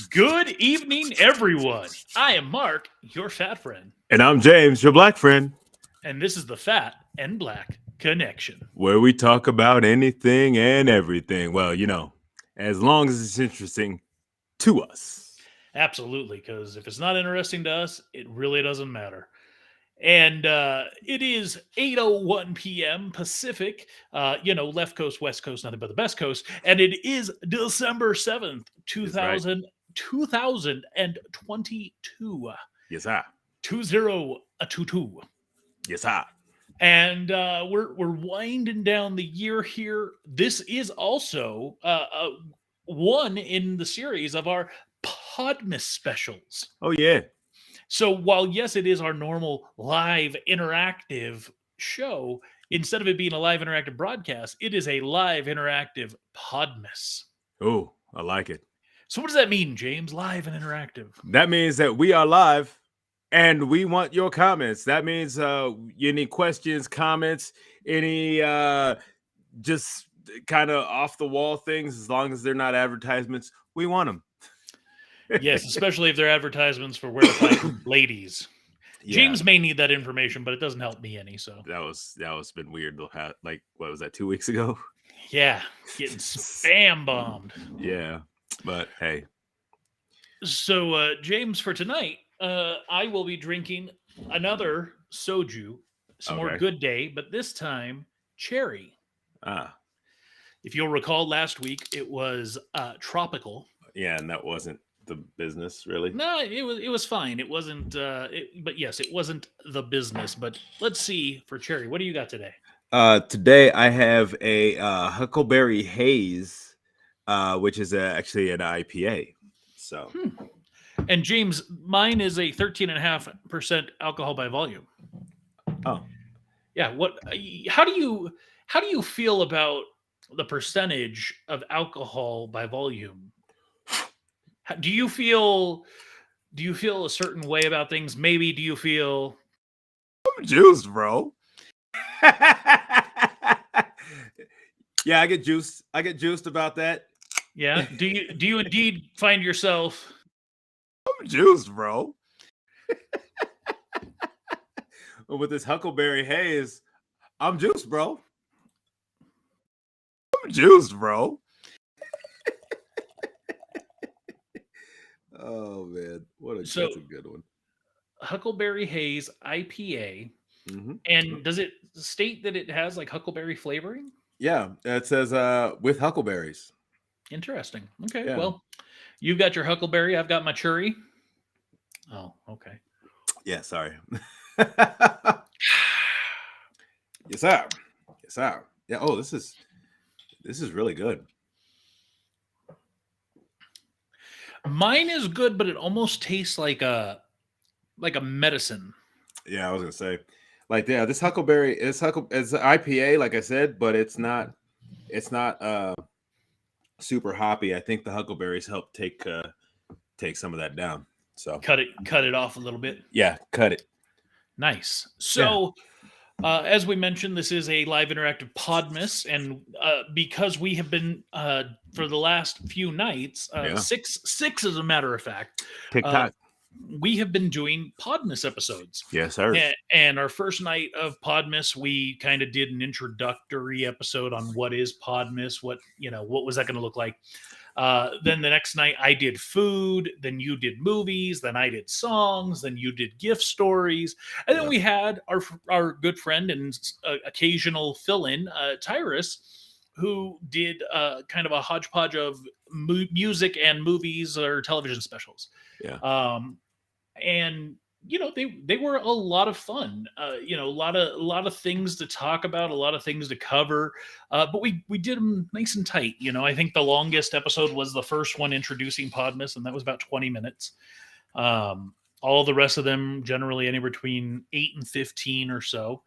Good evening, everyone. I am Mark, your fat friend, And I'm James, your black friend, and this is the Fat and Black Connection. where we talk about anything and everything. Well, as long as it's interesting to us. Absolutely, because if it's not interesting to us, it really doesn't matter. And it is 8:01 p.m. Pacific, left coast, west coast, nothing but the best coast. And it is December 7th, That's right. 2022. Yes, I. 2022. Yes, I. And we're winding down the year here. This is also one in the series of our Podmas specials. Oh, yeah. So while yes, it is our normal live interactive show, instead of it being a live interactive broadcast, it is a live interactive Podmas. Oh, I like it. So what does that mean, James? Live and interactive. That means that we are live and we want your comments. That means any questions, comments, any just kind of off the wall things, as long as they're not advertisements, we want them. Yes, especially if they're advertisements for where to find ladies. Yeah. James may need that information, but it doesn't help me any. So that was been weird. Like, what was that, 2 weeks ago? Yeah, getting spam bombed. Yeah, but hey. So, James, for tonight, I will be drinking another soju, some more Good Day, but this time cherry. Ah. If you'll recall, last week it was tropical. Yeah, and that wasn't the business, really. No, it was fine. It wasn't. But yes, it wasn't the business. But let's see for cherry. What do you got today? Today I have a Huckleberry Haze, which is actually an IPA. So, and James, mine is a 13.5% alcohol by volume. Oh, yeah. What? How do you feel about the percentage of alcohol by volume? Do you feel a certain way about things? Maybe do you feel I'm juiced, bro? Yeah, I get juiced. I get juiced about that. Yeah. Do you indeed find yourself? I'm juiced, bro. With this Huckleberry Haze, I'm juiced, bro. I'm juiced, bro. Oh man, that's a good one. Huckleberry Haze IPA. Mm-hmm. And does it state that it has like huckleberry flavoring? Yeah, it says with huckleberries. Interesting. Okay, yeah. Well, you've got your huckleberry. I've got my cherry. Oh, okay. Yeah, sorry. Yes, sir. Yes, sir. Yeah. Oh, this is really good. Mine is good, but it almost tastes like a medicine. Yeah, I was gonna say, like, yeah, this huckleberry it's IPA, like I said, but it's not super hoppy. I think the huckleberries help take some of that down. So cut it off a little bit. Yeah, cut it. Nice. So, as we mentioned, this is a live interactive Podmas, and because we have been for the last few nights, six as a matter of fact, TikTok. We have been doing Podmas episodes. Yes, sir. And our first night of Podmas, we kind of did an introductory episode on what is Podmas, what was that going to look like. Then the next night I did food, then you did movies, then I did songs, then you did gift stories. And then we had our good friend and occasional fill-in, Tyrus, who did kind of a hodgepodge of music and movies or television specials. Yeah. And they were a lot of fun. A lot of things to talk about, a lot of things to cover. But we did them nice and tight. I think the longest episode was the first one introducing Podmas, and that was about 20 minutes. All the rest of them generally anywhere between 8 and 15 or so.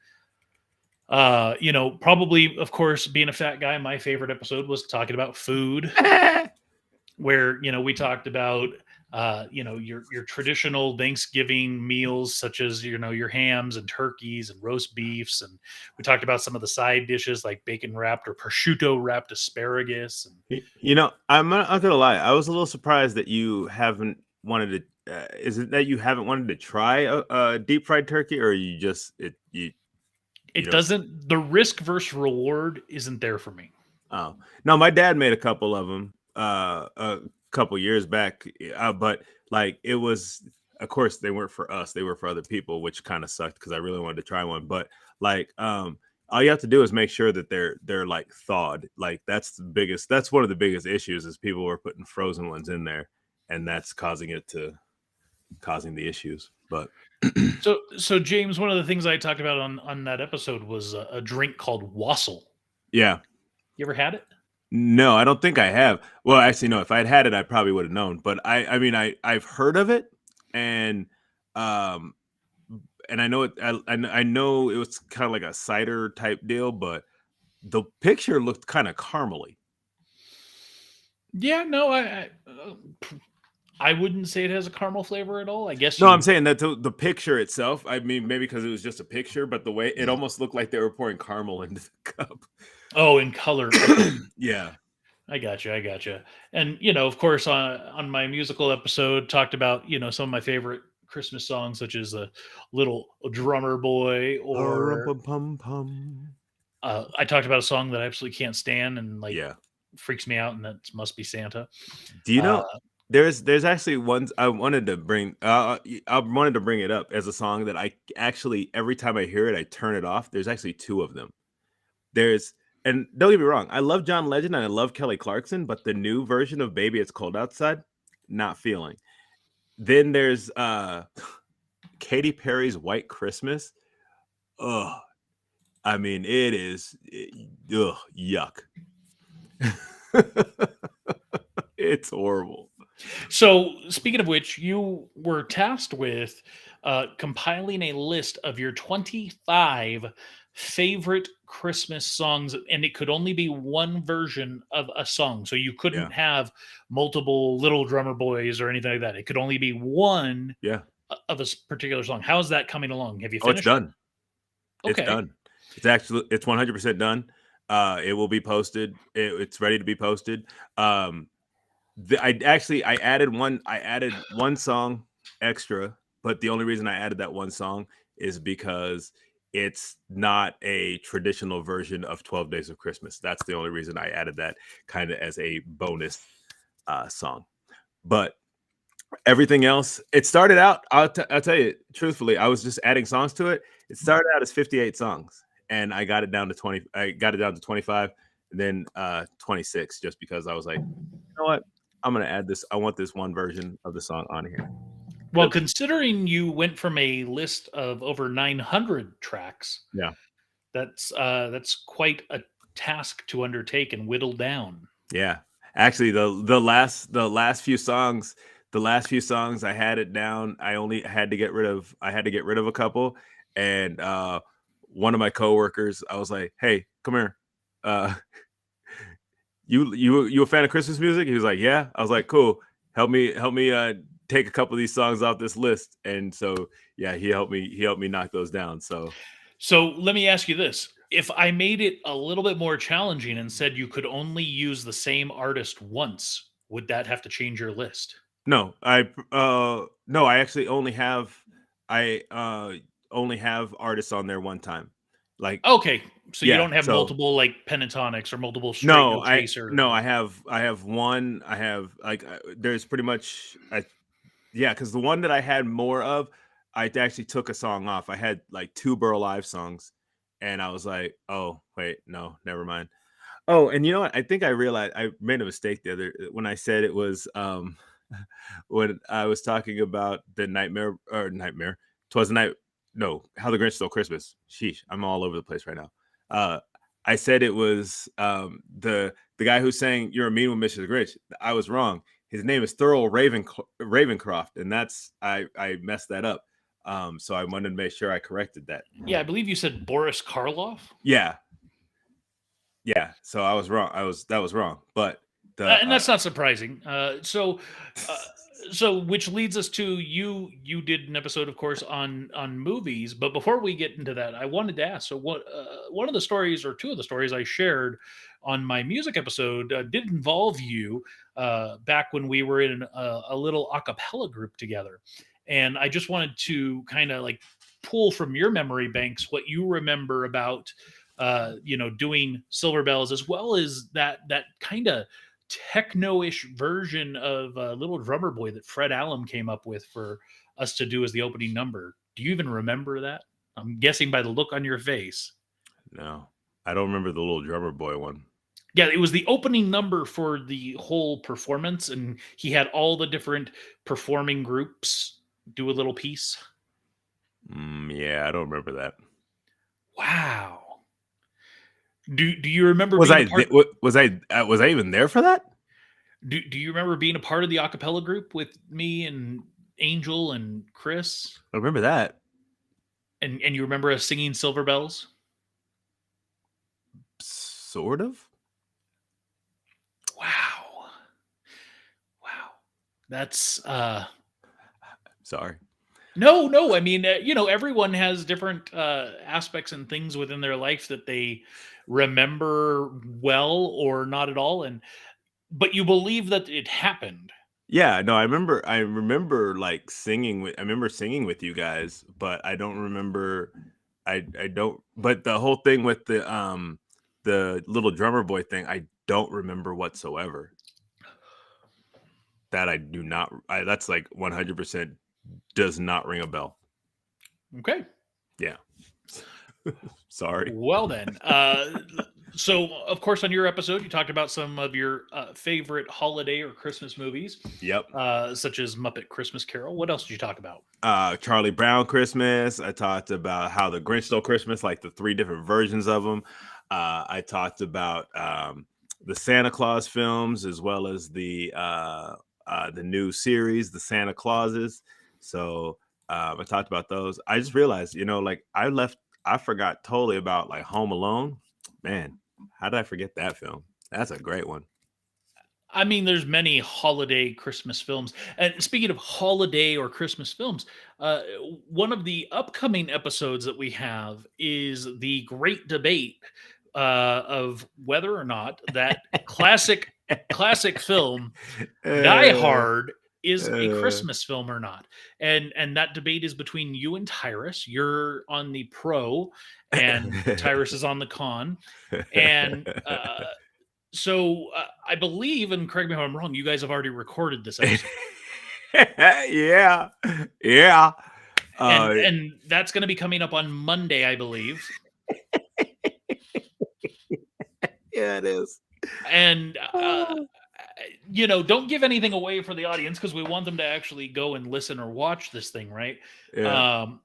Probably, of course, being a fat guy, my favorite episode was talking about food. where we talked about your traditional Thanksgiving meals, such as your hams and turkeys and roast beefs, and we talked about some of the side dishes like bacon wrapped or prosciutto wrapped asparagus. And I'm not gonna lie. I was a little surprised that you haven't wanted to. Is it that you haven't wanted to try a deep fried turkey, or you just you it don't? doesn't the risk versus reward isn't there for me. Oh no, my dad made a couple of them a couple years back, but like it was. Of course, they weren't for us; they were for other people, which kind of sucked because I really wanted to try one. But like, all you have to do is make sure that they're like thawed. Like that's one of the biggest issues is people were putting frozen ones in there, and that's causing the issues. But So James, one of the things I talked about on that episode was a drink called wassail. yeah, You ever had it? no, I don't think I have. Well, actually, no. If I'd had it, I probably would have known. But I mean, I've heard of it, and um, and I know it. I know it was kind of like a cider type deal, but the picture looked kind of caramely. Yeah, no, I wouldn't say it has a caramel flavor at all. I guess No, I'm you. saying that the picture itself. I mean, maybe because it was just a picture, but the way it almost looked like they were pouring caramel into the cup. Oh, in color. Okay, Yeah, I got you. I got you. And of course, on my musical episode, talked about some of my favorite Christmas songs, such as "Little Drummer Boy," or pum pum. I talked about a song that I absolutely can't stand and like Yeah. freaks me out, and that must be Santa. Do you Uh, know there's actually ones I wanted to bring I wanted to bring it up as a song that I actually every time I hear it I turn it off. There's actually two of them. There's and don't get me wrong, I love John Legend and I love Kelly Clarkson, but the new version of Baby It's Cold Outside, not feeling. Then there's Katy Perry's White Christmas. Ugh. I mean, yuck. It's horrible. So, speaking of which, you were tasked with compiling a list of your 25 favorite Christmas songs, and it could only be one version of a song. So, you Yeah. couldn't have multiple Little Drummer Boys or anything like that. It could only be one Yeah. of a particular song. How's that coming along? Have you Oh, it's finished it? done. It's Okay. done. It's 100% done. It will be posted. It's ready to be posted. I added one song extra, but the only reason I added that one song is because it's not a traditional version of 12 Days of Christmas. That's the only reason I added that kind of as a bonus song. But everything else, it started out, I'll tell you truthfully, I was just adding songs to it. It started out as 58 songs and I got it down to 20. I got it down to 25 and then 26 just because I was like, you know what? I'm going to add this. I want this one version of the song on here. Well, considering you went from a list of over 900 tracks, Yeah. that's quite a task to undertake and whittle down. Yeah. Actually, the last few songs I had it down. I only had to get rid of a couple. And one of my coworkers, I was like, "Hey, come here. Uh you a fan of Christmas music?" He was like, "Yeah." I was like, "Cool. Help me take a couple of these songs off this list." And so yeah, he helped me knock those down. So So let me ask you this. If I made it a little bit more challenging and said you could only use the same artist once, would that have to change your list? no, I actually only have artists on there one time. Like Okay, so you yeah, don't have so multiple like pentatonics or multiple straight no, no I chaser. no, I have one. I have like there's pretty much yeah, because the one that I had more of, I actually took a song off. I had like two Burl Live songs, and I was like, oh wait, no, never mind. Oh, and you know what? I think I realized I made a mistake the other when I said it was when I was talking about the nightmare. Twas the night. No, How the Grinch Stole Christmas. Sheesh, I'm all over the place right now. Uh, I said it was the guy who sang "You're a Mean One, Mr. Grinch." I was wrong. His name is Thurl Ravencroft, and I messed that up. So I wanted to make sure I corrected that. Yeah, I believe you said Boris Karloff. Yeah, yeah. So I was wrong. That was wrong. But The And that's not surprising. Uh, so which leads us to you. You did an episode, of course, on movies. But before we get into that, I wanted to ask. So, what one of the stories, or two of the stories I shared on my music episode, did involve you back when we were in a little a cappella group together, and I just wanted to kind of like pull from your memory banks what you remember about doing Silver Bells, as well as that kind of techno-ish version of Little Drummer Boy that Fred Allen came up with for us to do as the opening number. Do you even remember that? I'm guessing by the look on your face. No, I don't remember the Little Drummer Boy one. Yeah, it was the opening number for the whole performance, and he had all the different performing groups do a little piece. Yeah, I don't remember that. Wow. Do you remember Was being a I part? was I even there for that? Do you remember being a part of the acapella group with me and Angel and Chris? I remember that. And you remember us singing Silver Bells? Sort of. Wow. Wow. That's Sorry. no. I mean, everyone has different aspects and things within their life that they remember well or not at all, and but you believe that it happened. Yeah, no, I remember like I remember singing with you guys, but I don't remember I don't but the whole thing with the Little Drummer Boy thing, I don't remember whatsoever. That I do not that's like 100% does not ring a bell. Okay. Yeah. Sorry. Well then, so of course on your episode you talked about some of your favorite holiday or Christmas movies, Yep. such as Muppet Christmas Carol. What else did you talk about? Charlie Brown Christmas. I talked about how the Grinch Stole Christmas, like the 3 different versions of them. I talked about the Santa Claus films, as well as the new series, the Santa Clauses. So I talked about those. I just realized, like I forgot totally about like Home Alone. Man, how did I forget that film? That's a great one. I mean, there's many holiday Christmas films. And speaking of holiday or Christmas films, uh, one of the upcoming episodes that we have is the great debate of whether or not that classic film Die uh, Hard is a uh, Christmas film or not. And that debate is between you and Tyrus. You're on the pro and Tyrus is on the con. And I believe, and correct me if I'm wrong, you guys have already recorded this episode, yeah, yeah. and Uh, and that's going to be coming up on Monday, I believe. yeah, it is. And Oh. don't give anything away for the audience because we want them to actually go and listen or watch this thing, right? Yeah. Um,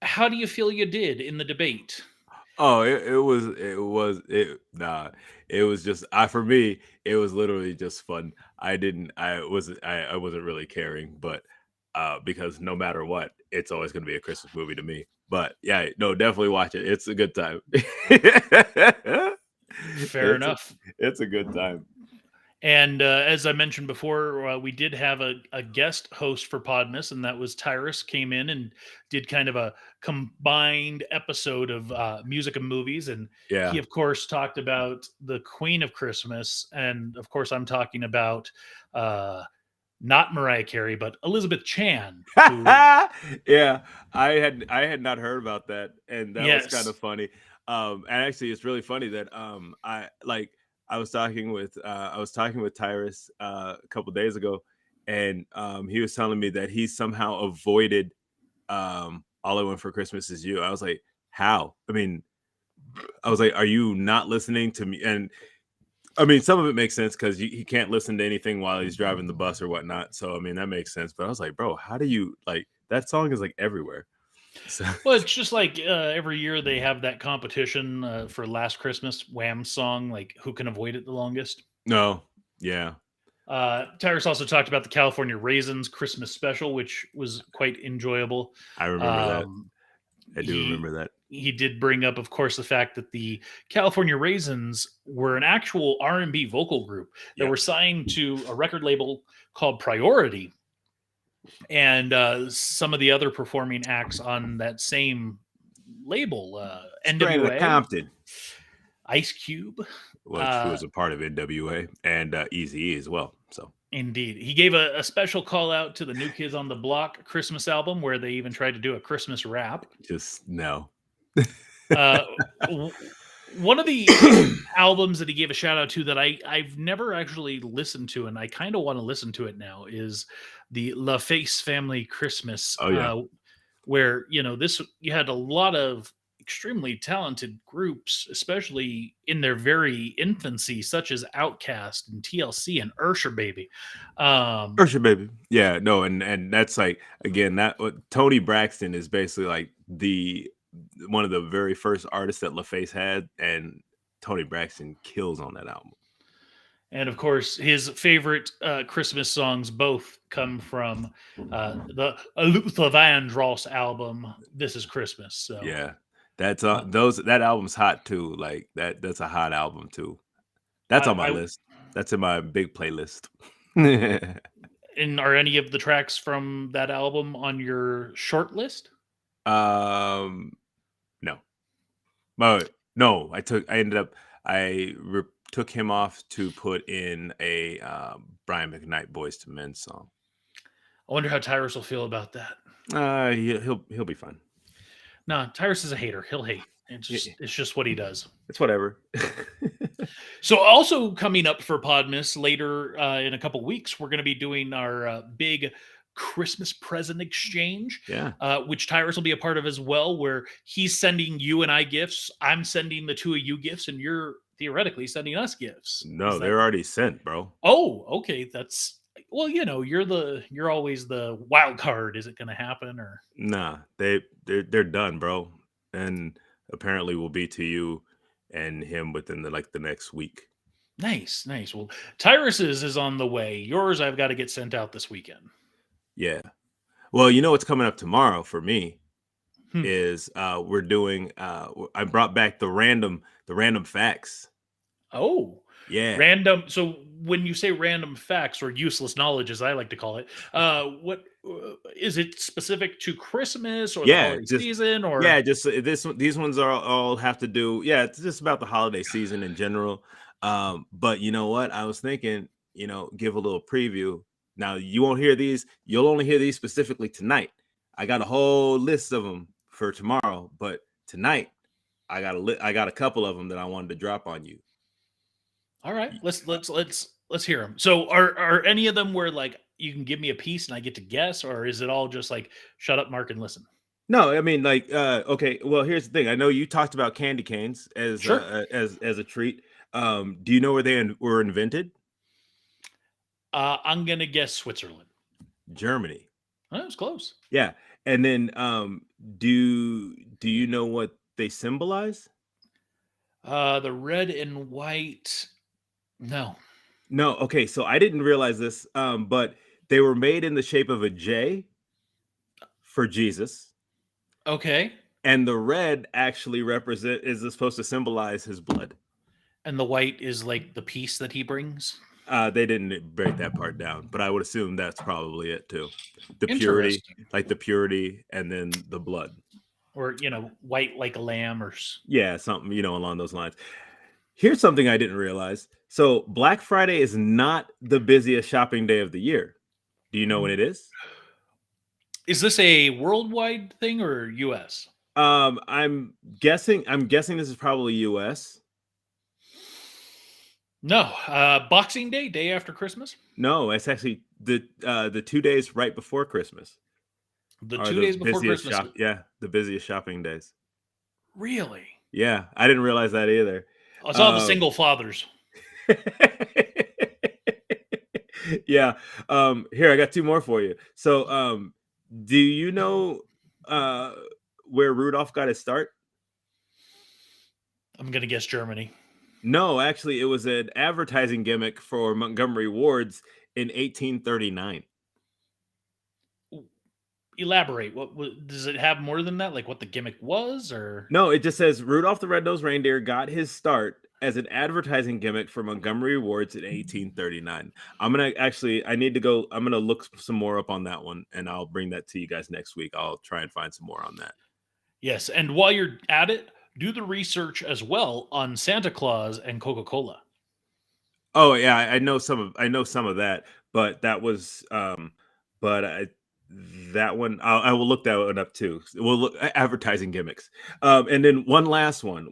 how do you feel you did in the debate? Oh, it was just I for me, it was literally just fun. I wasn't really caring, but because no matter what, it's always gonna be a Christmas movie to me. But yeah, no, definitely watch it. It's a good time. Fair it's a enough. it's a good time. And as I mentioned before, we did have a guest host for Podmas, and that was Tyrus. Came in and did kind of a combined episode of music and movies. And he, Yeah. of course, talked about the Queen of Christmas. And of course, I'm talking about not Mariah Carey, but Elizabeth Chan, who, Yeah, I had not heard about that, and that was kind yes, of funny. And actually, it's really funny that I was talking with Tyrus a couple days ago, and he was telling me that he somehow avoided "All I Want for Christmas Is You." I was like, "How?" I mean, I was like, "Are you not listening to me?" And I mean, some of it makes sense because he can't listen to anything while he's driving the bus or whatnot. So I mean, that makes sense. But I was like, bro, how do you like that song is like everywhere. So well, it's just like every year they have that competition for Last Christmas Wham song, like who can avoid it the longest. no, yeah, Tyrus also talked about the California Raisins Christmas special, which was quite enjoyable. I remember that. Um, I do he remember that. he did bring up, of course, the fact that the California Raisins were an actual R&B vocal group that Yep. were signed to a record label called Priority, and some of the other performing acts on that same label, Straight out of NWA, Compton, Ice Cube. which Uh, was a part of NWA and Eazy-E as well. So Indeed. He gave a special call out to the New Kids on the Block Christmas album, where they even tried to do a Christmas rap. just no. Uh, One of the albums that he gave a shout out to that I've never actually listened to, and I kind of want to listen to it now, is the La Face Family Christmas, Oh yeah. where this you had a lot of extremely talented groups, especially in their very infancy, such as Outkast and TLC and Ursher Baby. Ursha baby. Yeah, no, and that's like again that Tony Braxton is basically like the one of the very first artists that LaFace had, and Tony Braxton kills on that album. And of course, his favorite Christmas songs both come from the Luther Vandross album, "This Is Christmas." So, Yeah. That's uh, that album's hot too. Like that's a hot album too. That's on my I list. That's in my big playlist. and are any of the tracks from that album on your short list? um no. But no, I ended up took him off to put in a Brian McKnight Boys to Men song. I wonder how Tyrus will feel about that. He'll be fine. No, Tyrus is a hater. He'll hate. It's just what he does. It's whatever. So, also coming up for Podmas later in a couple weeks, we're going to be doing our big Christmas present exchange, Yeah. which Tyrus will be a part of as well, where he's sending you and I gifts. I'm sending the two of you gifts, and you're theoretically sending us gifts. No, they're already sent, bro. Oh, okay. That's well, you're always the wild card. Is it going to happen or? Nah, they're done, bro. And apparently will be to you and him within the next week. Nice, nice. Well, Tyrus's is on the way. Yours, I've got to get sent out this weekend. Yeah. Well, you know what's coming up tomorrow for me Hmm. is we're doing I brought back the random facts. Oh, Yeah. random. So when you say random facts or useless knowledge, as I like to call it, what is it specific to Christmas or the Yeah, holiday just season yeah, or? just these ones are all have to do. Yeah, it's just about the holiday season in general. But you know what? I was thinking, give a little preview. Now you won't hear these. You'll only hear these specifically tonight. I got a whole list of them for tomorrow, but tonight I got a couple of them that I wanted to drop on you. All right, let's hear them. So are any of them where like you can give me a piece and I get to guess, or is it all just like shut up, Mark, and listen? No, I mean like okay, well here's the thing. I know you talked about candy canes as Sure. as a treat. Do you know where they were invented? I'm gonna guess Switzerland. Germany. Oh, that was close. Yeah. And then do you know what they symbolize? The red and white. No. No, okay, so I didn't realize this, but they were made in the shape of a J for Jesus, Okay. and the red actually is supposed to symbolize his blood. And the white is like the peace that he brings. They didn't break that part down, but I would assume that's probably it too. The purity, Interesting. like the purity, and then the blood. Or white like a lamb, or Yeah, something along those lines. Here's something I didn't realize. So Black Friday is not the busiest shopping day of the year. Do you know when it is? is this a worldwide thing or U.S.? I'm guessing this is probably US. No. Boxing Day, day after Christmas. No, it's actually the 2 days right before Christmas The are 2 days the before busiest Christmas. the busiest shopping days. Really? Yeah, I didn't realize that either. I saw the single fathers. Yeah. Here I got two more for you. So, do you know where Rudolph got his start? I'm gonna guess Germany. No, actually, it was an advertising gimmick for Montgomery Wards in 1839. elaborate. Does it have more than that? Like what the gimmick was, or No, it just says Rudolph the Red-Nosed Reindeer got his start as an advertising gimmick for Montgomery Wards in 1839. I need to go. I'm gonna look some more up on that one, and I'll bring that to you guys next week. I'll try and find some more on that. yes? And while you're at it, do the research as well on Santa Claus and Coca Cola. Oh yeah, I know some of that, but but that one I will look that one up too. We'll look advertising gimmicks. And then one last one.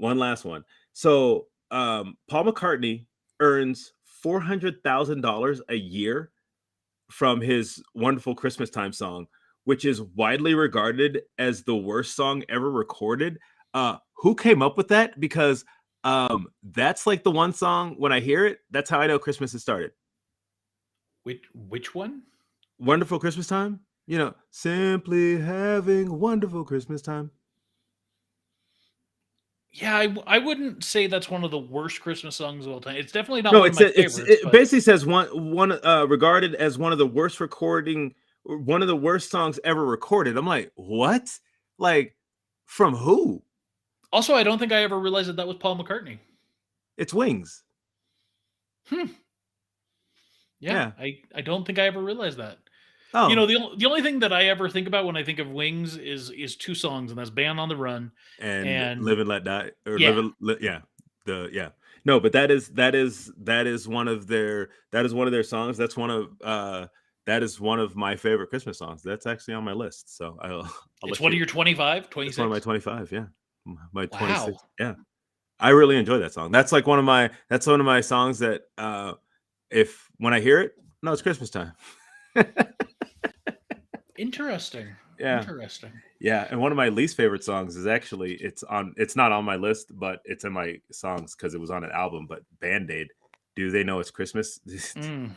So Paul McCartney earns $400,000 a year from his wonderful Christmas time song, which is widely regarded as the worst song ever recorded. Who came up with that? Because that's like the one song when I hear it, that's how I know Christmas has started. Which one? Wonderful Christmas time. You know, simply having wonderful Christmas time. Yeah, I wouldn't say that's one of the worst Christmas songs of all time. It's definitely not No, one of my favorites, it but basically says one regarded as one of the worst one of the worst songs ever recorded. I'm like, what? Like, from who? also I don't think I ever realized that was Paul McCartney. It's Wings. Hmm. Yeah, Yeah. I don't think I ever realized that. You Oh, know, the only thing that I ever think about when I think of Wings is two songs, and that's "Band on the Run" and and Live and Let Die, or yeah, yeah, yeah. No, but that is one of their songs. That is one of my favorite Christmas songs. That's actually on my list. So I'll it's let one of you. your 25, It's one of my 26. 25. Yeah, my Wow, 26. Yeah, I really enjoy that song. That's one of my songs that if when I hear it, no, it's Christmas time. interesting, Yeah. interesting. Yeah, and one of my least favorite songs is actually it's not on my list, but it's in my songs because it was on an album. But Band-Aid, Do They Know It's Christmas? Mm.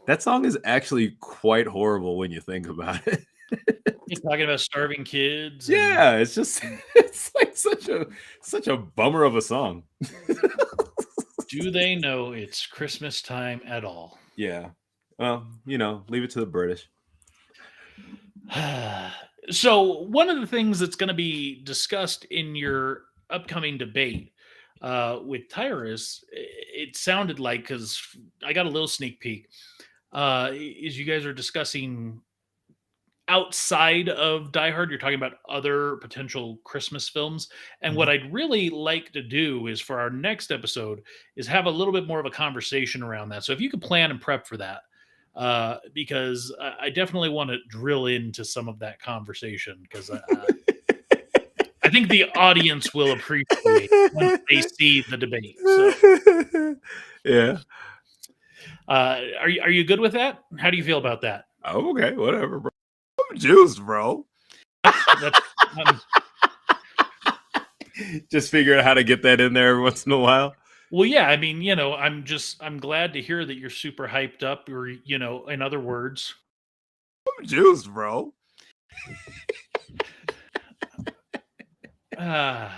That song is actually quite horrible when you think about it. You're talking about starving kids and Yeah, it's just it's like such a bummer of a song. do they know it's Christmas time at all? Yeah. Well, leave it to the British. So, one of the things that's going to be discussed in your upcoming debate with Tyrus, it sounded like, because I got a little sneak peek, is you guys are discussing outside of Die Hard, you're talking about other potential Christmas films. And what Mhm. I'd really like to do is for our next episode is have a little bit more of a conversation around that. So if you could plan and prep for that, because I definitely want to drill into some of that conversation because I think the audience will appreciate once they see the debate. So, Yeah. are you good with that? How do you feel about that? Oh, okay, whatever, bro. I'm juiced, bro. That's um, Just figure out how to get that in there every once in a while. well, yeah. I mean, I'm glad to hear that you're super hyped up, or in other words, I'm juiced, bro. uh,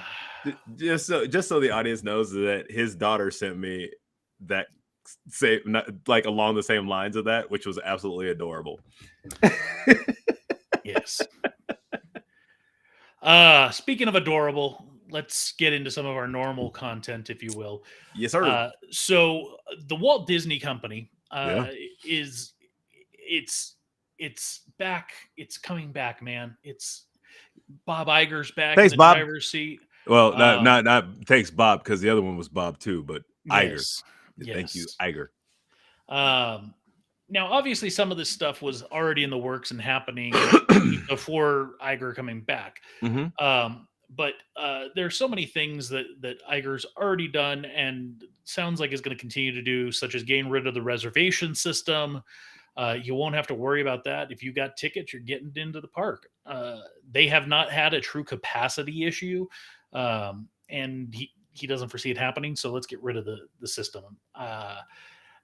Just so the audience knows that his daughter sent me that like along the same lines of that, which was absolutely adorable. yes. Speaking of adorable, let's get into some of our normal content, if you will. Yes, sir. So the Walt Disney Company Yeah. is it's it's back. It's coming back, man. It's Bob Iger's back in Thanks, the Bob. driver's seat. Well, Um, not thanks, Bob, because the other one was Bob too, but Iger. yes, Thank you, yes. Iger. Um, Now, obviously, some of this stuff was already in the works and happening before Iger coming back. Hmm. But there's so many things that Iger's already done and sounds like is going to continue to do, such as getting rid of the reservation system. You won't have to worry about that. If you got tickets, you're getting into the park. They have not had a true capacity issue, and he doesn't foresee it happening. So let's get rid of the system.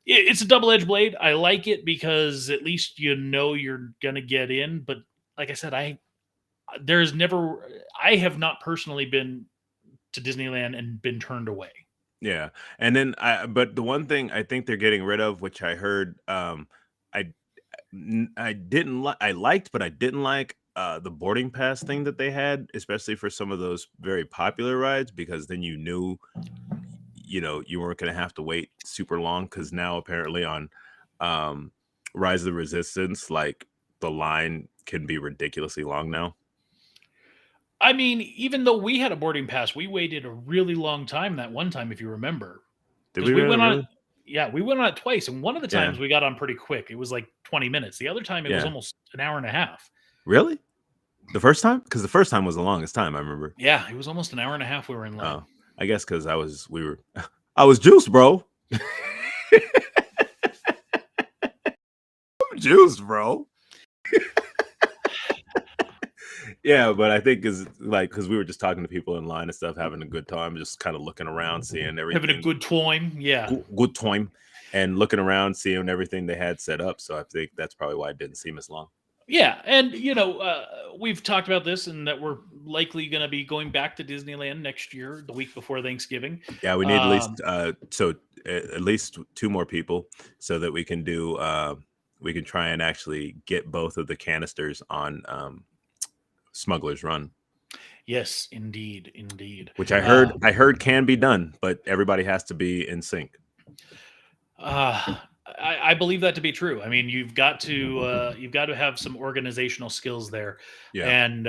It's a double-edged blade. I like it because at least you're gonna get in. But like I said, there's never I have not personally been to Disneyland and been turned away. Yeah, and then but the one thing I think they're getting rid of, which I heard, I I didn't like, I liked, but I didn't like, the boarding pass thing that they had, especially for some of those very popular rides, because then you knew, you weren't going to have to wait super long. Because now apparently on um, Rise of the Resistance, like the line can be ridiculously long now. I mean, even though we had a boarding pass, we waited a really long time that one time, if you remember, Did because we we really? went on it. Really? Yeah, we went on it twice, and one of the Yeah. times we got on pretty quick. It was like 20 minutes. The other time it was Yeah. almost an hour and a half. Really? The first time? Because the first time was the longest time I remember. Yeah, it was almost an hour and a half we were in line. Oh, I guess because I was juiced, bro. I'm juiced, bro. Yeah, but I think because we were just talking to people in line and stuff, having a good time, just kind of looking around, seeing Having a everything, good time. Yeah. good time, and looking around, seeing everything they had set up. So I think that's probably why it didn't seem as long. Yeah, and we've talked about this, and that we're likely going to be going back to Disneyland next year, the week before Thanksgiving. Yeah, we need at least Um, at least two more people so that we can we can try and actually get both of the canisters on Smuggler's Run, yes, indeed, indeed. which I heard can be done, but everybody has to be in sync. I believe that to be true. I mean, you've got to have some organizational skills there, Yeah. and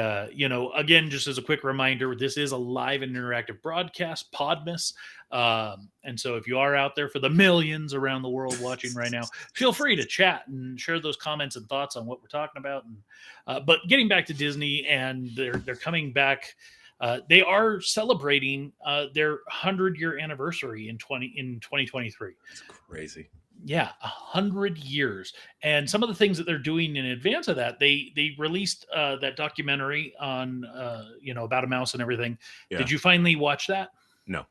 again, just as a quick reminder, this is a live and interactive broadcast, Podmas, and so if you are out there for the millions around the world watching right now, feel free to chat and share those comments and thoughts on what we're talking about. And but getting back to Disney, and they're coming back. They are celebrating their 100-year anniversary in 2023. It's crazy. Yeah, 100 years, and some of the things that they're doing in advance of that, they released that documentary on about a mouse and everything. Yeah. Did you finally watch that? No.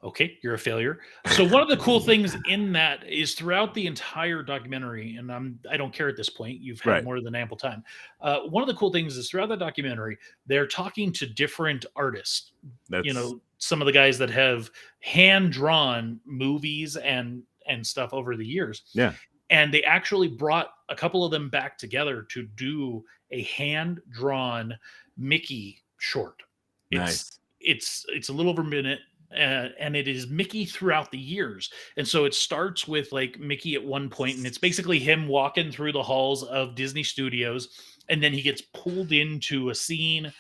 Okay, you're a failure. So one of the cool things in that is throughout the entire documentary, and I don't care at this point. You've had Right. more than ample time. One of the cool things is throughout the documentary, they're talking to different artists. That's Some of the guys that have hand drawn movies and stuff over the years, yeah. and they actually brought a couple of them back together to do a hand drawn Mickey short. Nice. It's a little over a minute, and it is Mickey throughout the years. And so it starts with like Mickey at one point, and it's basically him walking through the halls of Disney Studios, and then he gets pulled into a scene,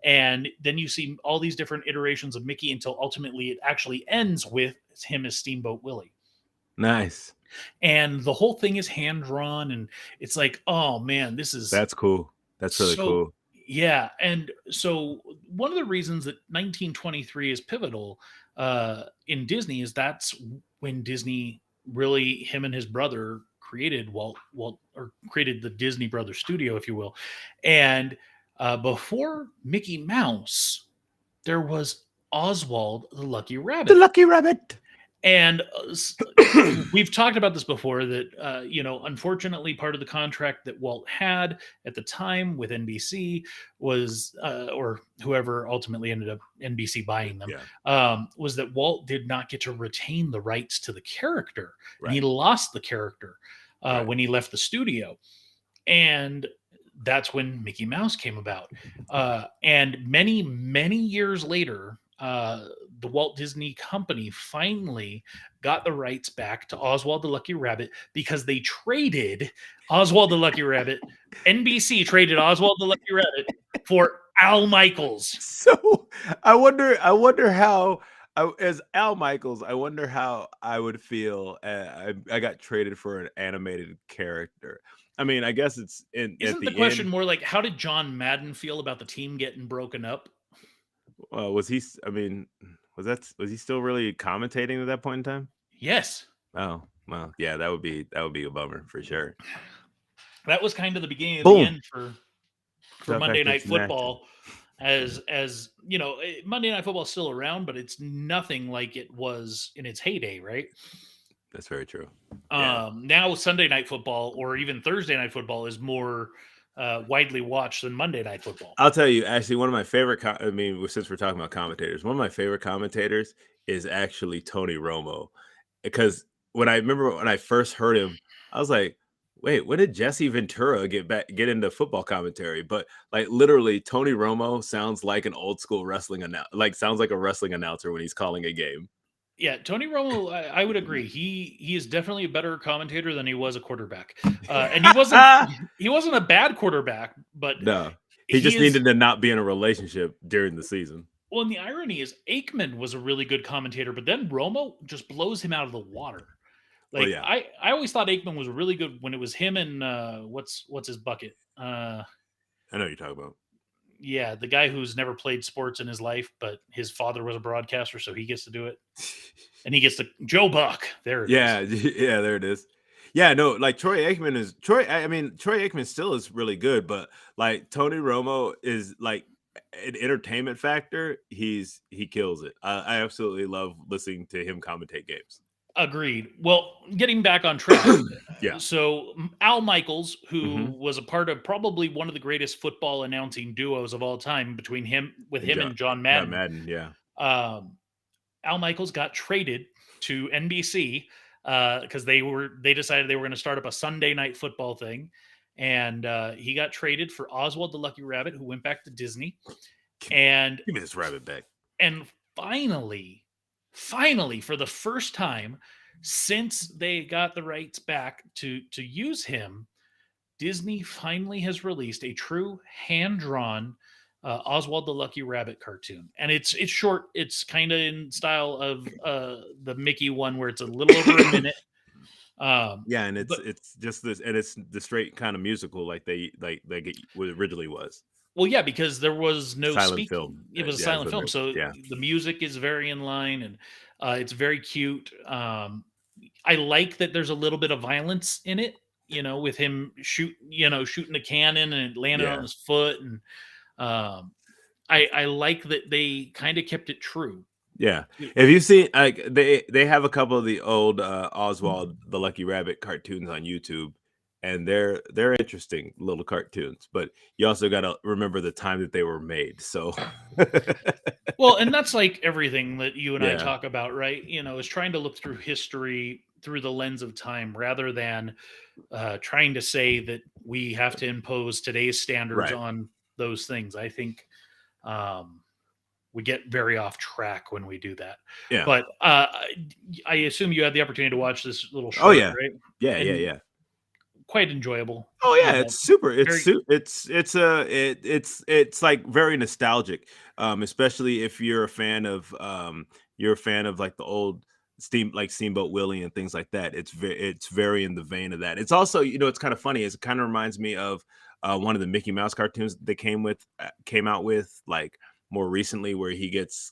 and then you see all these different iterations of Mickey until ultimately it actually ends with him as Steamboat Willie. Nice. And the whole thing is hand drawn, and it's like, oh man, That's cool. That's really cool. yeah. And so one of the reasons that 1923 is pivotal in Disney is that's when Disney really, him and his brother created Walt, or created the Disney Brothers Studio, if you will. And before Mickey Mouse, there was Oswald the Lucky Rabbit. The Lucky Rabbit. And we've talked about this before, that unfortunately, part of the contract that Walt had at the time with NBC was, or whoever ultimately ended up NBC buying them, was that Walt did not get to retain the rights to the character, and he lost the character when he left the studio. And that's when Mickey Mouse came about. And many, many years later, the Walt Disney Company finally got the rights back to Oswald the Lucky Rabbit, because they traded Oswald the Lucky Rabbit. NBC traded Oswald the Lucky Rabbit for Al Michaels. So I wonder how, as Al Michaels, I wonder how I would feel. I got traded for an animated character. I mean, I guess it's Isn't the question more like, how did John Madden feel about the team getting broken up? Was he? I mean, was he still really commentating at that point in time? Yes. Oh well, yeah, that would be a bummer for sure. That was kind of the beginning of Boom. the end for Monday Night Football. As Monday Night Football is still around, but it's nothing like it was in its heyday, right? That's very true. Now Sunday Night Football, or even Thursday Night Football, is more widely watched than Monday Night Football. I'll tell you, actually, one of my favorite, since we're talking about commentators, one of my favorite commentators is actually Tony Romo. Because when I first heard him, I was like, Wait, when did Jesse Ventura get into football commentary? But like literally, Tony Romo sounds like an old school wrestling sounds like a wrestling announcer when he's calling a game. Yeah, Tony Romo, I would agree. He is definitely a better commentator than he was a quarterback, and he wasn't a bad quarterback, but No, he he just is. needed to not be in a relationship during the season. Well, and the irony is Aikman was a really good commentator, but then Romo just blows him out of the water. Oh Like yeah, I always thought Aikman was really good when it was him and what's his bucket? I know what you're talking about. Yeah, the guy who's never played sports in his life, but his father was a broadcaster, so he gets to do it. And he gets to Joe Buck. There it is. Yeah, yeah, there it is. Yeah, no, like Troy Aikman is Troy. I mean, Troy Aikman still is really good, but like Tony Romo is like an entertainment factor. He kills it. I absolutely love listening to him commentate games. Agreed. Well, getting back on track. Yeah. So Al Michaels, Hmm. who was a part of probably one of the greatest football announcing duos of all time between And him and John John Madden. Madden, yeah. Um, Al Michaels got traded to NBC because they decided they were going to start up a Sunday night football thing, and he got traded for Oswald the Lucky Rabbit, who went back to Disney, and Give me this rabbit back. and finally, for the first time since they got the rights back to use him, Disney finally has released a true hand drawn Oswald the Lucky Rabbit cartoon, and it's short. It's kind of in style of the Mickey one, where it's a little over a minute. Yeah, and But it's just this, and it's the straight kind of musical what it originally was. well, yeah, because there was no Silent speaking. film. It was a Yeah, silent film, so yeah. the music is very in line, and it's very cute. I like that there's a little bit of violence in it. With him shooting the cannon and it landed on Yeah. his foot, and um, I like that they kind of kept it true. Yeah. Have you seen like they have a couple of the old Oswald the Lucky Rabbit cartoons on YouTube, and they're interesting little cartoons, but you also got to remember the time that they were made. So Well, and that's like everything that you and I yeah, talk about, right? Is trying to look through history through the lens of time rather than trying to say that we have to impose today's standards right. on those things. I think um, we get very off track when we do that. Yeah. But I assume you had the opportunity to watch this little Oh short, yeah. right? Yeah, yeah, And yeah. quite enjoyable. Oh yeah, it's super. Very It's like very nostalgic, especially if you're a fan of like the old Steamboat Willie and things like that. It's very in the vein of that. It's also it's kind of funny. It kind of reminds me of one of the Mickey Mouse cartoons they came out with like more recently, where he gets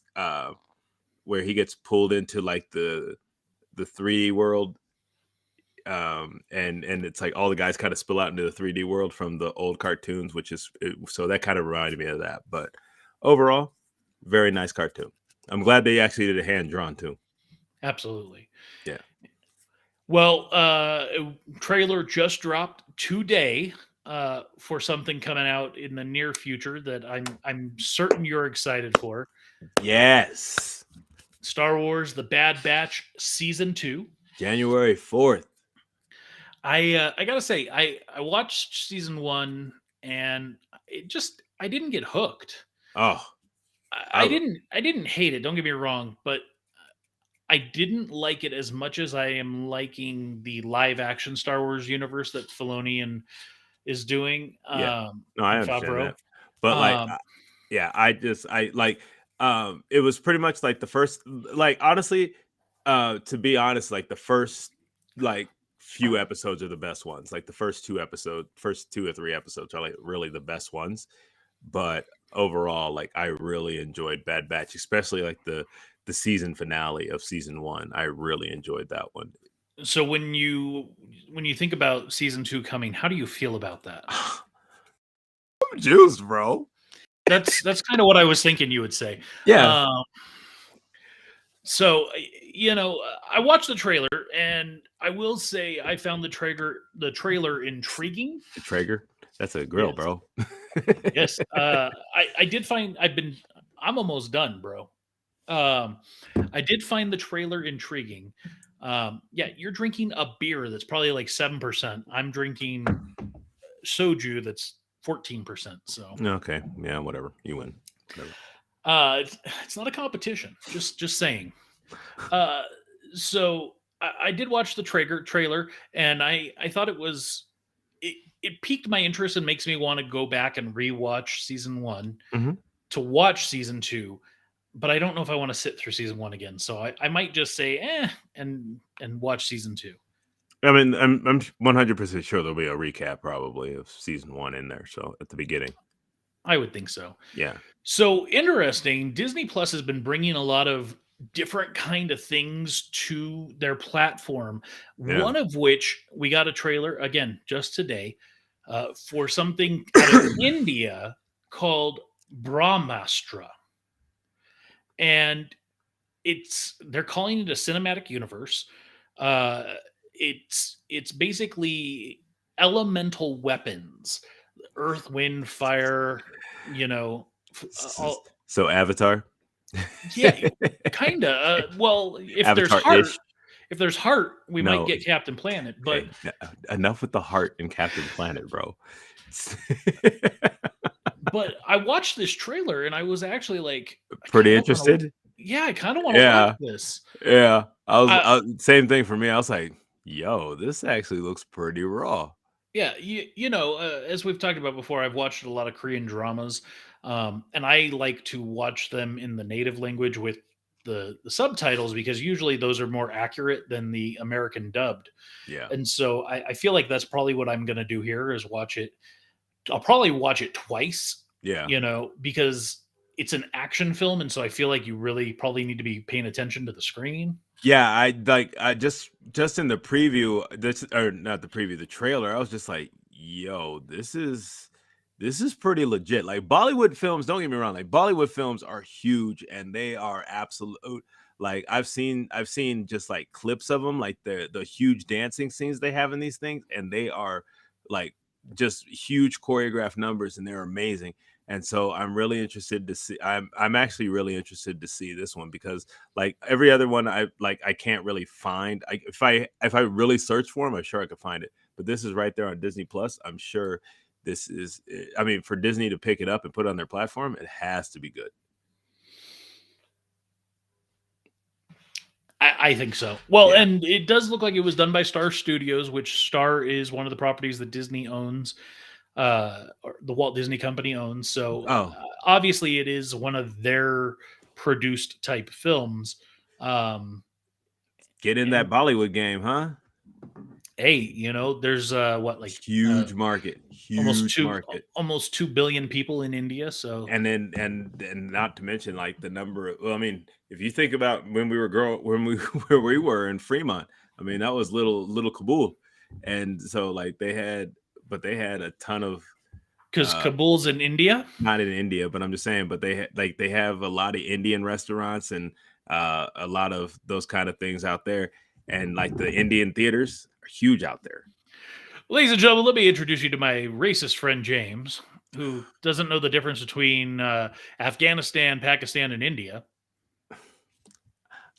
pulled into like the 3D world, and it's like all the guys kind of spill out into the 3D world from the old cartoons, so that kind of reminded me of that. But overall, very nice cartoon. I'm glad they actually did a hand drawn too. absolutely. Yeah. Well, trailer just dropped today for something coming out in the near future that I'm certain you're excited for. Yes. Star Wars: The Bad Batch Season 2. January 4th. I gotta say, I watched season 1 and I didn't get hooked. Oh, I I didn't hate it. Don't get me wrong, but I didn't like it as much as I am liking the live action Star Wars universe that Filoni is doing, yeah. No, I and understand Favreau. that. But like Um, yeah, I like it was pretty much like the first, like honestly, to be honest, like the first like few episodes are the best ones. Like the first 2 or 3 episodes are like really the best ones. But overall, like I really enjoyed Bad Batch, especially like the season finale of season 1. I really enjoyed that one. so when you think about season 2 coming, how do you feel about that? Juice, bro. That's kind of what I was thinking you would say. Yeah. Um, so I watched the trailer, and I will say I found the trailer intriguing. Traeger. That's a grill, Yes, bro. yes. I did find I'm almost done, bro. Um, I did find the trailer intriguing. Yeah, you're drinking a beer that's probably like 7%. I'm drinking soju that's 14%. So Okay, yeah, whatever. You win. Whatever. it's not a competition. Just saying. Uh, so I did watch the trailer, and I thought it piqued my interest and makes me want to go back and rewatch season one Mhm. to watch season two. But I don't know if I want to sit through season one again. So I might just say and watch season two. I mean, I'm 100% sure there'll be a recap probably of season 1 in there, so at the beginning. I would think so. Yeah. So interesting. Disney Plus has been bringing a lot of different kind of things to their platform. Yeah. One of which we got a trailer again just today for something out of India called Brahmastra, and they're calling it a cinematic universe. Uh, it's basically elemental weapons, earth, wind, fire. You know, all So Avatar? yeah, kinda. Well, Avatar-ish? if there's heart, we might No. get Captain Planet. But Okay, enough with the heart in Captain Planet, bro. I watched this trailer and I was actually like, I Pretty kind of want to. interested? Yeah, I kind of want to watch Yeah, this. yeah. Uh, Same thing for me. I was like, "Yo, this actually looks pretty raw." yeah, as we've talked about before, I've watched a lot of Korean dramas, and I like to watch them in the native language with the subtitles because usually those are more accurate than the American dubbed. Yeah, And so I feel like that's probably what I'm going to do here is watch it. I'll probably watch it twice, yeah. because it's an action film, and so I feel like you really probably need to be paying attention to the screen. Yeah, I just in the preview, this or not the preview, the trailer, I was just like, "Yo, this is pretty legit." Like Bollywood films, don't get me wrong, like Bollywood films are huge and they are absolute like I've seen just like clips of them, like the huge dancing scenes they have in these things, and they are like just huge choreographed numbers and they're amazing. And so I'm really interested to see I'm actually really interested to see this one because like every other one, I can't really find. If I really search for them, I'm sure I could find it. But this is right there on Disney Plus. I'm sure this is. I mean, for Disney to pick it up and put it on their platform, it has to be good. I think so. Well, Yeah. and it does look like it was done by Star Studios, which Star is one of the properties that Disney owns, or the Walt Disney Company owns. So Oh, obviously, it is one of their produced type films. Um, get in that and Bollywood game, huh? hey, there's Huge market, almost huge two market. almost 2 billion people in India. So And then and not to mention like the number of, well, I mean, if you think about when we were growing when we where we were in Fremont, I mean that was little Kabul. And so like they had a ton of because uh Kabul's in India. not in India, but I'm just saying, but they have a lot of Indian restaurants and a lot of those kind of things out there. And like the Indian theaters are huge out there. Ladies and gentlemen, let me introduce you to my racist friend James, who doesn't know the difference between Afghanistan, Pakistan, and India.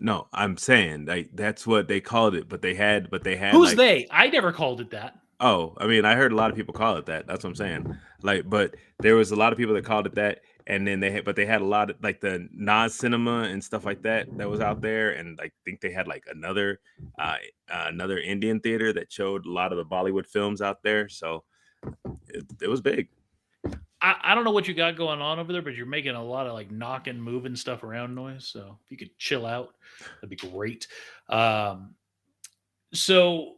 No, I'm saying like that's what they called it, but they had Who's like, they? I never called it that. oh, I mean, I heard a lot of people call it that. That's what I'm saying. Like, but there was a lot of people that called it that, and then they had a lot of like the non-cinema and stuff like that that was out there, and I think they had like uh, another Indian theater that showed a lot of the Bollywood films out there. So it was big. I don't know what you got going on over there, but you're making a lot of like knocking, moving stuff around noise. So if you could chill out, that'd be great. Um, so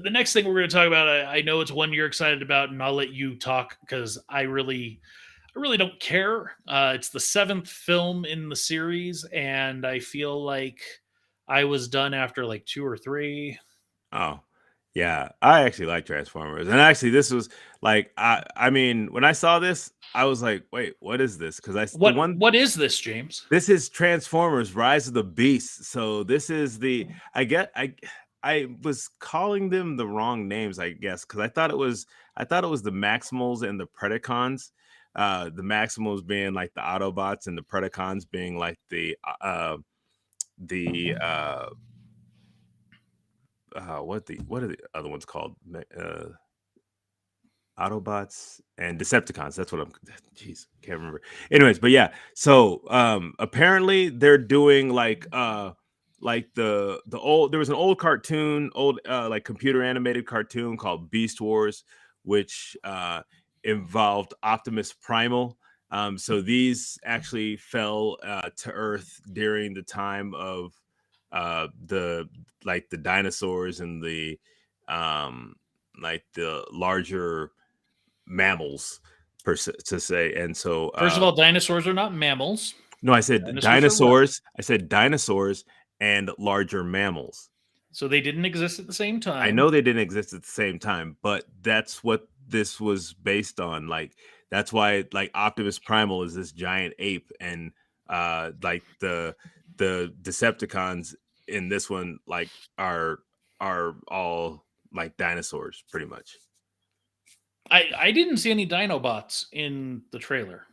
the next thing we're going to talk about, I know it's one you're excited about, and I'll let you talk because I really don't care. It's the seventh film in the series, and I feel like I was done after like two or three. Oh, yeah. I actually like Transformers. And actually this was like I mean, when I saw this, I was like, "Wait, what is this?" Cuz the one What is this, James? this is Transformers Rise of the Beast. So this is the I was calling them the wrong names, I guess, cuz I thought it was the Maximals and the Predacons. The Maximals being like the Autobots and the Predacons being like the what are the other ones called? Autobots and Decepticons. That's what I'm. Jeez, can't remember. Anyways, but yeah. So apparently they're doing like the old. There was an old cartoon, old like computer animated cartoon called Beast Wars, which involved Optimus Primal. So these actually fell to Earth during the time of the like the dinosaurs and the um like the larger mammals to say. And so First of all, dinosaurs are not mammals. no, I said Dinosaurs are reptiles. I said dinosaurs and larger mammals. So they didn't exist at the same I time. know they didn't exist at the same time, but that's what this was based on. Like that's why like Optimus Primal is this giant ape, and like the Decepticons in this one like are all like dinosaurs pretty much. I didn't see any Dinobots in the trailer.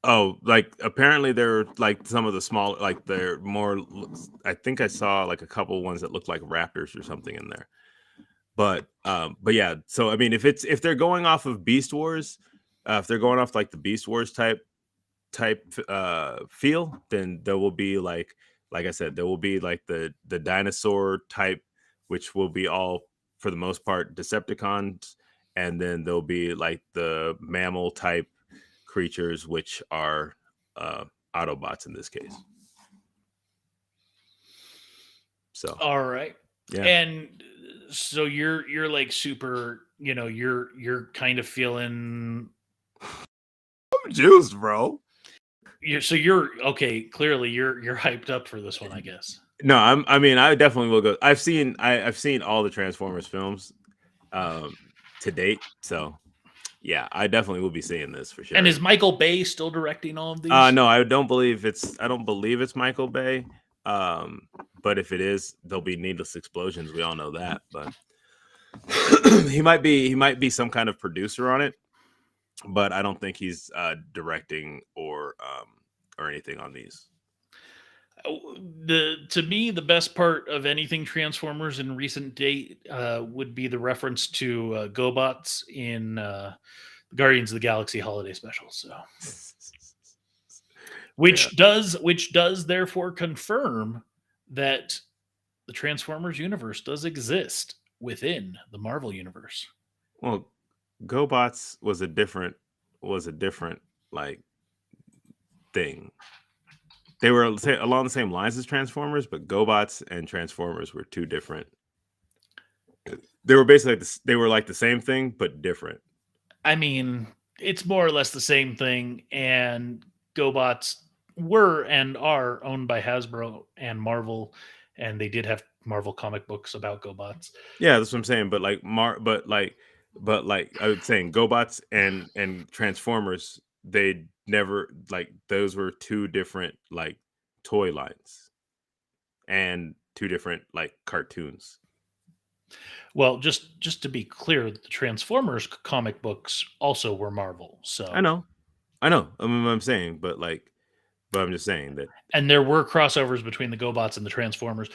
Oh, like apparently they're like some of the small, like they're more. I think I saw like a couple ones that looked like raptors or something in there. But yeah. So I mean, if they're going off of Beast Wars, if they're going off like the Beast Wars type feel, then there will be like I said, there will be like the dinosaur type, which will be all for the most part Decepticons, and then there'll be like the mammal type creatures, which are uh, Autobots in this case. So All right. yeah, And so you're like super, you're kind of feeling I'm juiced, bro. you're okay, clearly you're hyped up for this one, I guess. No, I mean, I definitely will go. I've seen all the Transformers films um, to date, so yeah, I definitely will be seeing this for And sure. is Michael Bay still directing all of these? No, I don't believe it's Michael Bay. Um, but if it is, there'll be needless explosions. We all know that, but he might be some kind of producer on it, but I don't think he's directing or anything on these. The to me the best part of anything Transformers in recent date would be the reference to GoBots in Guardians of the Galaxy Holiday Special. So, Yeah. which does therefore confirm that the Transformers universe does exist within the Marvel universe. Well, GoBots was a different like thing. They were along the same lines as Transformers, but GoBots and Transformers were two different. They were basically they were like the same thing but different. I mean, it's more or less the same thing, and GoBots were and are owned by Hasbro and Marvel, and they did have Marvel comic books about GoBots. Yeah, that's what I'm saying. But like but like I was saying, GoBots and Transformers, they never like those were two different like toy lines and two different like cartoons. Well, just to be clear, the Transformers comic books also were Marvel. I So, know, I know. I mean, what I'm saying, but like, but I'm just saying that and there were crossovers between the GoBots and the Transformers.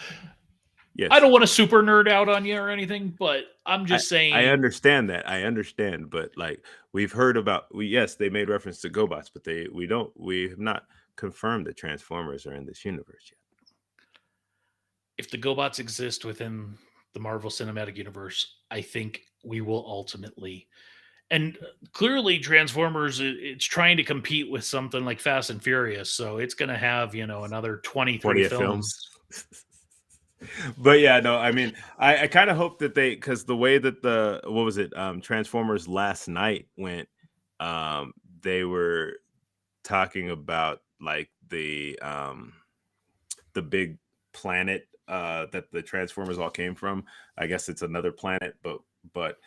I yes, don't want to super nerd out on you or anything, but I'm I just I saying understand that. I understand, but like we've heard about we yes, they made reference to GoBots, but we have not confirmed that Transformers are in this universe yet. if the GoBots exist within the Marvel Cinematic Universe, I think we will ultimately. And clearly, Transformers it's trying to compete with something like Fast and Furious, so it's going to have another 23 20th film. films. But yeah, no, I mean, I kind of hope that they because the way that the what was it, Transformers Last Night went, they were talking about like the big planet that the Transformers all came from. I guess it's another planet, but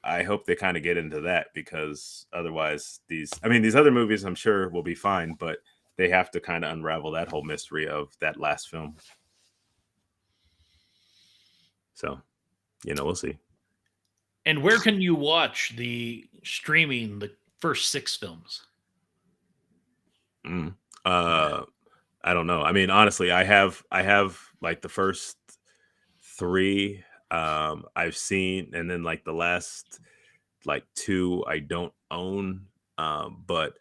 I hope they kind of get into that because otherwise these other movies I'm sure will be fine, but they have to kind of unravel that whole mystery of that last film. So, we'll see. And where can you watch the first 6 films? Mm. Uh I don't know. I mean, honestly, I have like the first 3 I've seen, and then like the last like 2 I don't own, but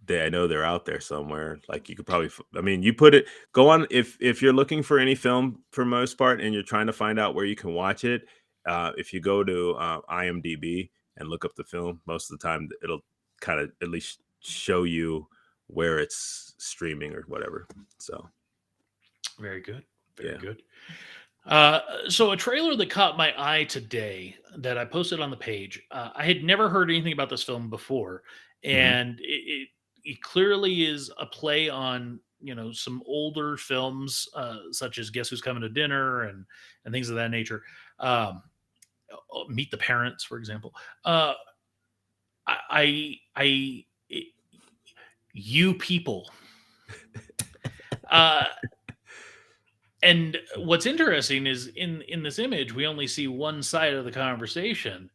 I know they're out there somewhere. Like you could probably, I mean, you put it, go on if you're looking for any film for most part, and you're trying to find out where you can watch it. If you go to IMDb and look up the film, most of the time it'll kind of at least show you where it's streaming or whatever. So Very good. Very yeah. good. So a trailer that caught my eye today that I posted on the page. I had never heard anything about this film before, Hmm. and it clearly is a play on some older films, such as Guess Who's Coming to Dinner and things of that nature. Um, Meet the Parents, for example. I you people. Uh, and what's interesting is in this image we only see one side of the conversation,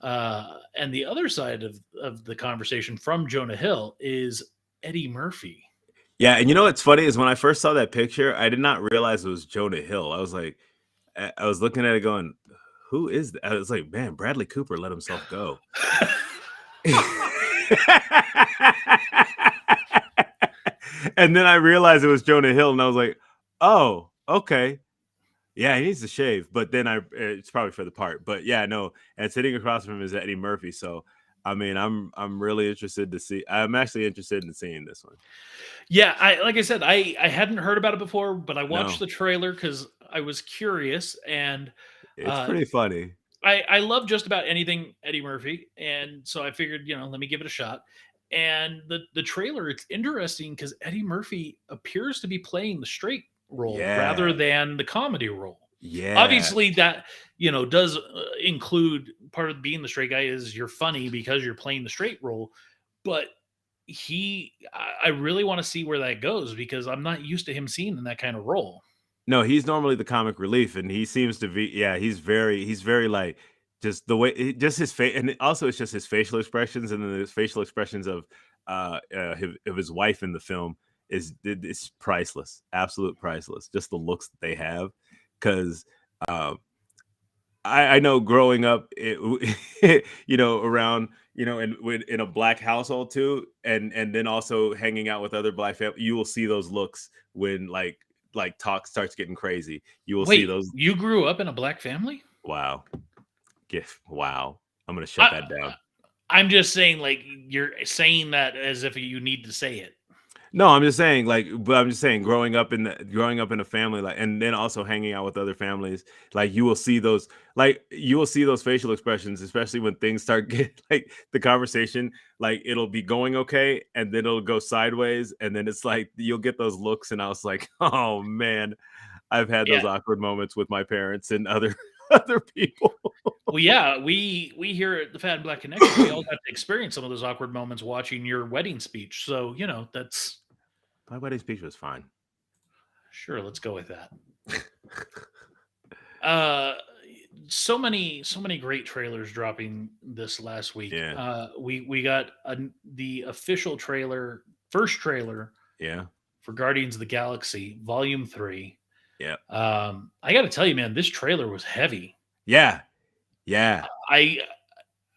and the other side of the conversation from Jonah Hill is Eddie Murphy. Yeah, and you know what's funny is when I first saw that picture, I did not realize it was Jonah Hill. I was like, I was looking at it going, "Who is that?" I was like, "Man, Bradley Cooper let himself go." And then I realized it was Jonah Hill, and I was like, "Oh, okay, yeah, he needs to shave." But then it's probably for the part. But yeah, no, and sitting across from him is Eddie Murphy. So I mean, I'm really interested to see. I'm actually interested in seeing this one. Yeah, like I said, I hadn't heard about it before, but I watched No, the trailer because I was curious, and it's uh, pretty funny. I love just about anything Eddie Murphy, and so I figured, let me give it a shot. And the trailer, it's interesting because Eddie Murphy appears to be playing the straight role rather Yeah, than the comedy role. yeah. Obviously, that does include part of being the straight guy is you're funny because you're playing the straight role, but I really want to see where that goes because I'm not used to him seeing in that kind of role. No, he's normally the comic relief, and he seems to be. Yeah, he's very like just the way, just his face, and also it's just his facial expressions, and then his facial expressions of his wife in the film it's priceless, absolute priceless. Just the looks that they have, because I know growing up, around, in a black household too, and then also hanging out with other black family, you will see those looks when talk starts getting crazy. You will see Wait, those. you grew up in a black family? Wow, gift. Wow, I'm gonna shut I, that down. I'm just saying, like, you're saying that as if you need to say it. No, I'm just saying, but I'm just saying, growing up in a family, like, and then also hanging out with other families, like, you will see those facial expressions, especially when things start get like the conversation, like, it'll be going okay, and then it'll go sideways, and then it's like you'll get those looks, and I was like, oh man, I've had Yeah. those awkward moments with my parents and other other people. Well, yeah, we here at the Fat and Black Connection, we all got to experience some of those awkward moments watching your wedding speech. So, that's My wedding speech was fine. sure, let's go with that. Uh so many great trailers dropping this last week. Yeah, We got the official trailer, first trailer yeah, for Guardians of the Galaxy Volume 3. yeah, I got to tell you, man, this trailer was heavy. yeah, yeah, I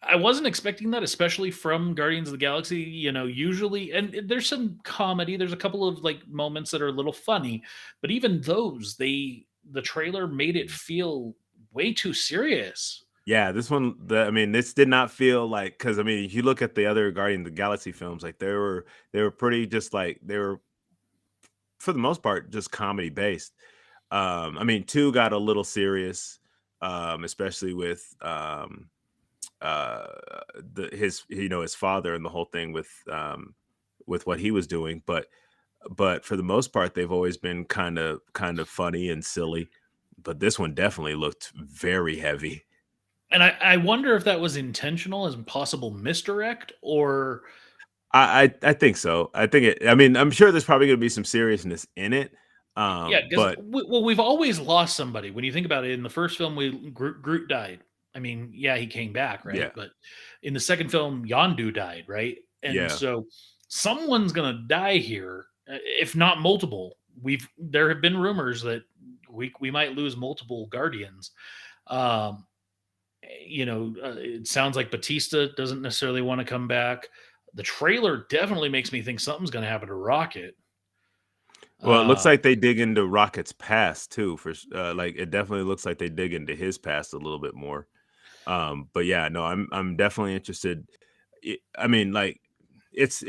I wasn't expecting that, especially from Guardians of the Galaxy. Usually, and there's some comedy. There's a couple of like moments that are a little funny, but even those, the trailer made it feel way too serious. yeah. This one, I mean, this did not feel like, because I mean, if you look at the other Guardian of the Galaxy films, like they were pretty, just like they were for the most part just comedy based. I mean, two got a little serious, especially with uh his father and the whole thing with what he was doing, but for the most part they've always been kind of funny and silly, but this one definitely looked very heavy. And I wonder if that was intentional as a possible misdirect, or I think so. I think I mean, I'm sure there's probably going to be some seriousness in it, yeah, because but well, we've always lost somebody. When you think about it, in the first film, Groot died. I mean, yeah, he came back, right? yeah, But in the second film, Yondu died, right? And yeah, so someone's gonna die here, if not multiple. There have been rumors that we might lose multiple Guardians. Um, it sounds like Batista doesn't necessarily want to come back. The trailer definitely makes me think something's going to happen to Rocket. Well, it looks Uh, like they dig into Rocket's past too. Like it definitely looks like they dig into his past a little bit more. But yeah, no, I'm definitely interested. I mean, like it's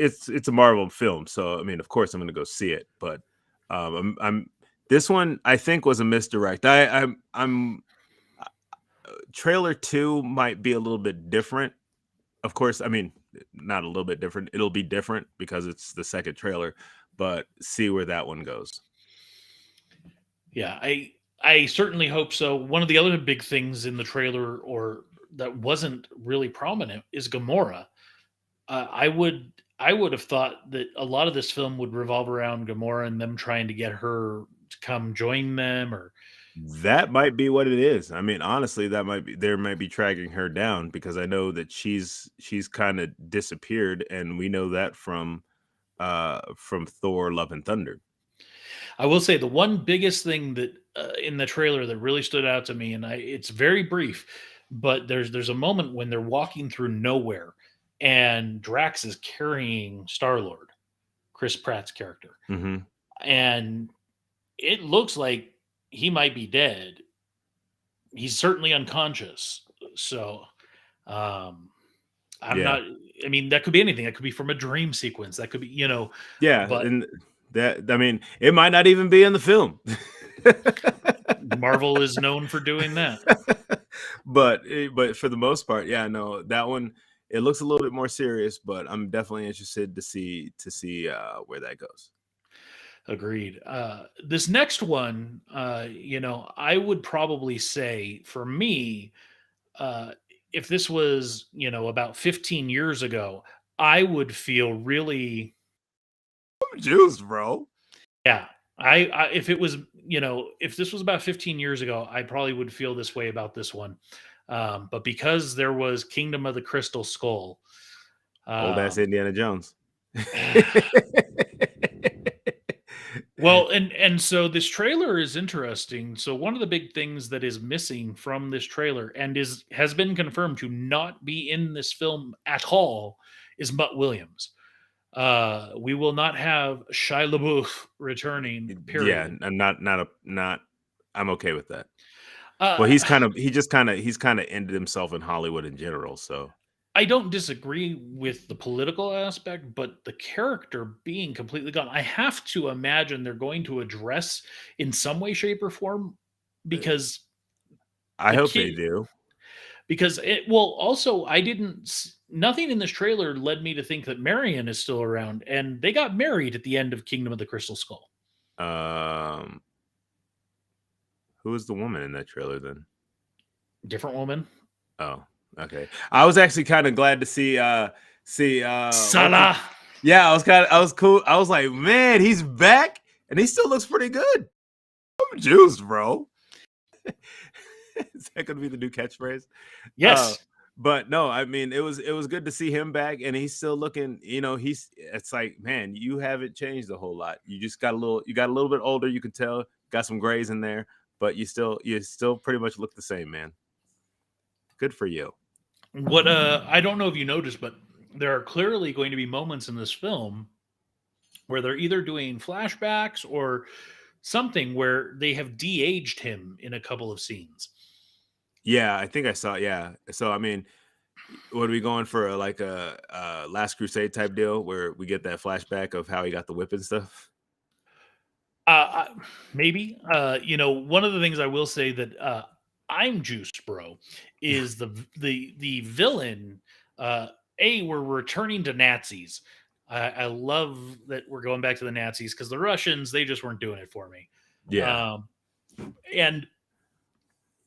a Marvel film, so I mean, of course, I'm going to go see it. But I'm this one I think was a misdirect. I'm trailer 2 might be a little bit different. Of course, I mean, not a little bit different. It'll be different because it's the second trailer, but see where that one goes. yeah, I certainly hope so. One of the other big things in the trailer, or that wasn't really prominent, is Gamora. I would have thought that a lot of this film would revolve around Gamora and them trying to get her to come join them, or That might be what it is. I mean, honestly, that might be there might be tracking her down because I know that she's kind of disappeared, and we know that from Thor: Love and Thunder. I will say the one biggest thing that in the trailer that really stood out to me, and it's very brief, but there's a moment when they're walking through nowhere, and Drax is carrying Star Lord, Chris Pratt's character, Hmm. and it looks like he might be dead. He's certainly unconscious, so um, I'm Yeah, not. I mean, that could be anything. That could be from a dream sequence. That could be, yeah, but and that I mean, it might not even be in the film. Marvel is known for doing that. But for the most part, yeah, no, that one it looks a little bit more serious, but I'm definitely interested to see where that goes. Agreed. This next one, I would probably say for me, uh, if this was, about 15 years ago, I would feel really, Juice, bro. yeah. If it was, if this was about 15 years ago, I probably would feel this way about this one. But because there was Kingdom of the Crystal Skull, Old ass um, Indiana Jones. well, and so this trailer is interesting. So one of the big things that is missing from this trailer and is has been confirmed to not be in this film at all is Mutt Williams. We will not have Shia LaBeouf returning. Yeah, Period. not. I'm okay with that. Well, Uh, he's kind of ended himself in Hollywood in general. So I don't disagree with the political aspect, but the character being completely gone, I have to imagine they're going to address in some way, shape, or form because I the hope they kid do. because it well also I didn't nothing in this trailer led me to think that Marion is still around, and they got married at the end of Kingdom of the Crystal Skull. Um, who was the woman in that trailer then? Different woman. Oh, okay. I was actually kind of glad to see what's his, Salah. yeah, I was cool. I was like, man, he's back and he still looks pretty good. I'm juiced, bro. Is that gonna be the new catchphrase? Uh Yes. but no, I mean it was good to see him back and he's still looking, it's like, man, you haven't changed a whole lot. You just got a little bit older, you can tell, got some grays in there, but you still pretty much look the same, man. Good for you. What I don't know if you noticed, but there are clearly going to be moments in this film where they're either doing flashbacks or something where they have de-aged him in a couple of scenes. Yeah, I think I saw. Yeah, so I mean, what are we going for? Like Last Crusade type deal where we get that flashback of how he got the whip and stuff. I maybe. One of the things I will say that I'm juiced, bro, is the villain. Uh, we're returning to Nazis. I love that we're going back to the Nazis because the Russians they just weren't doing it for me. Yeah, Um, and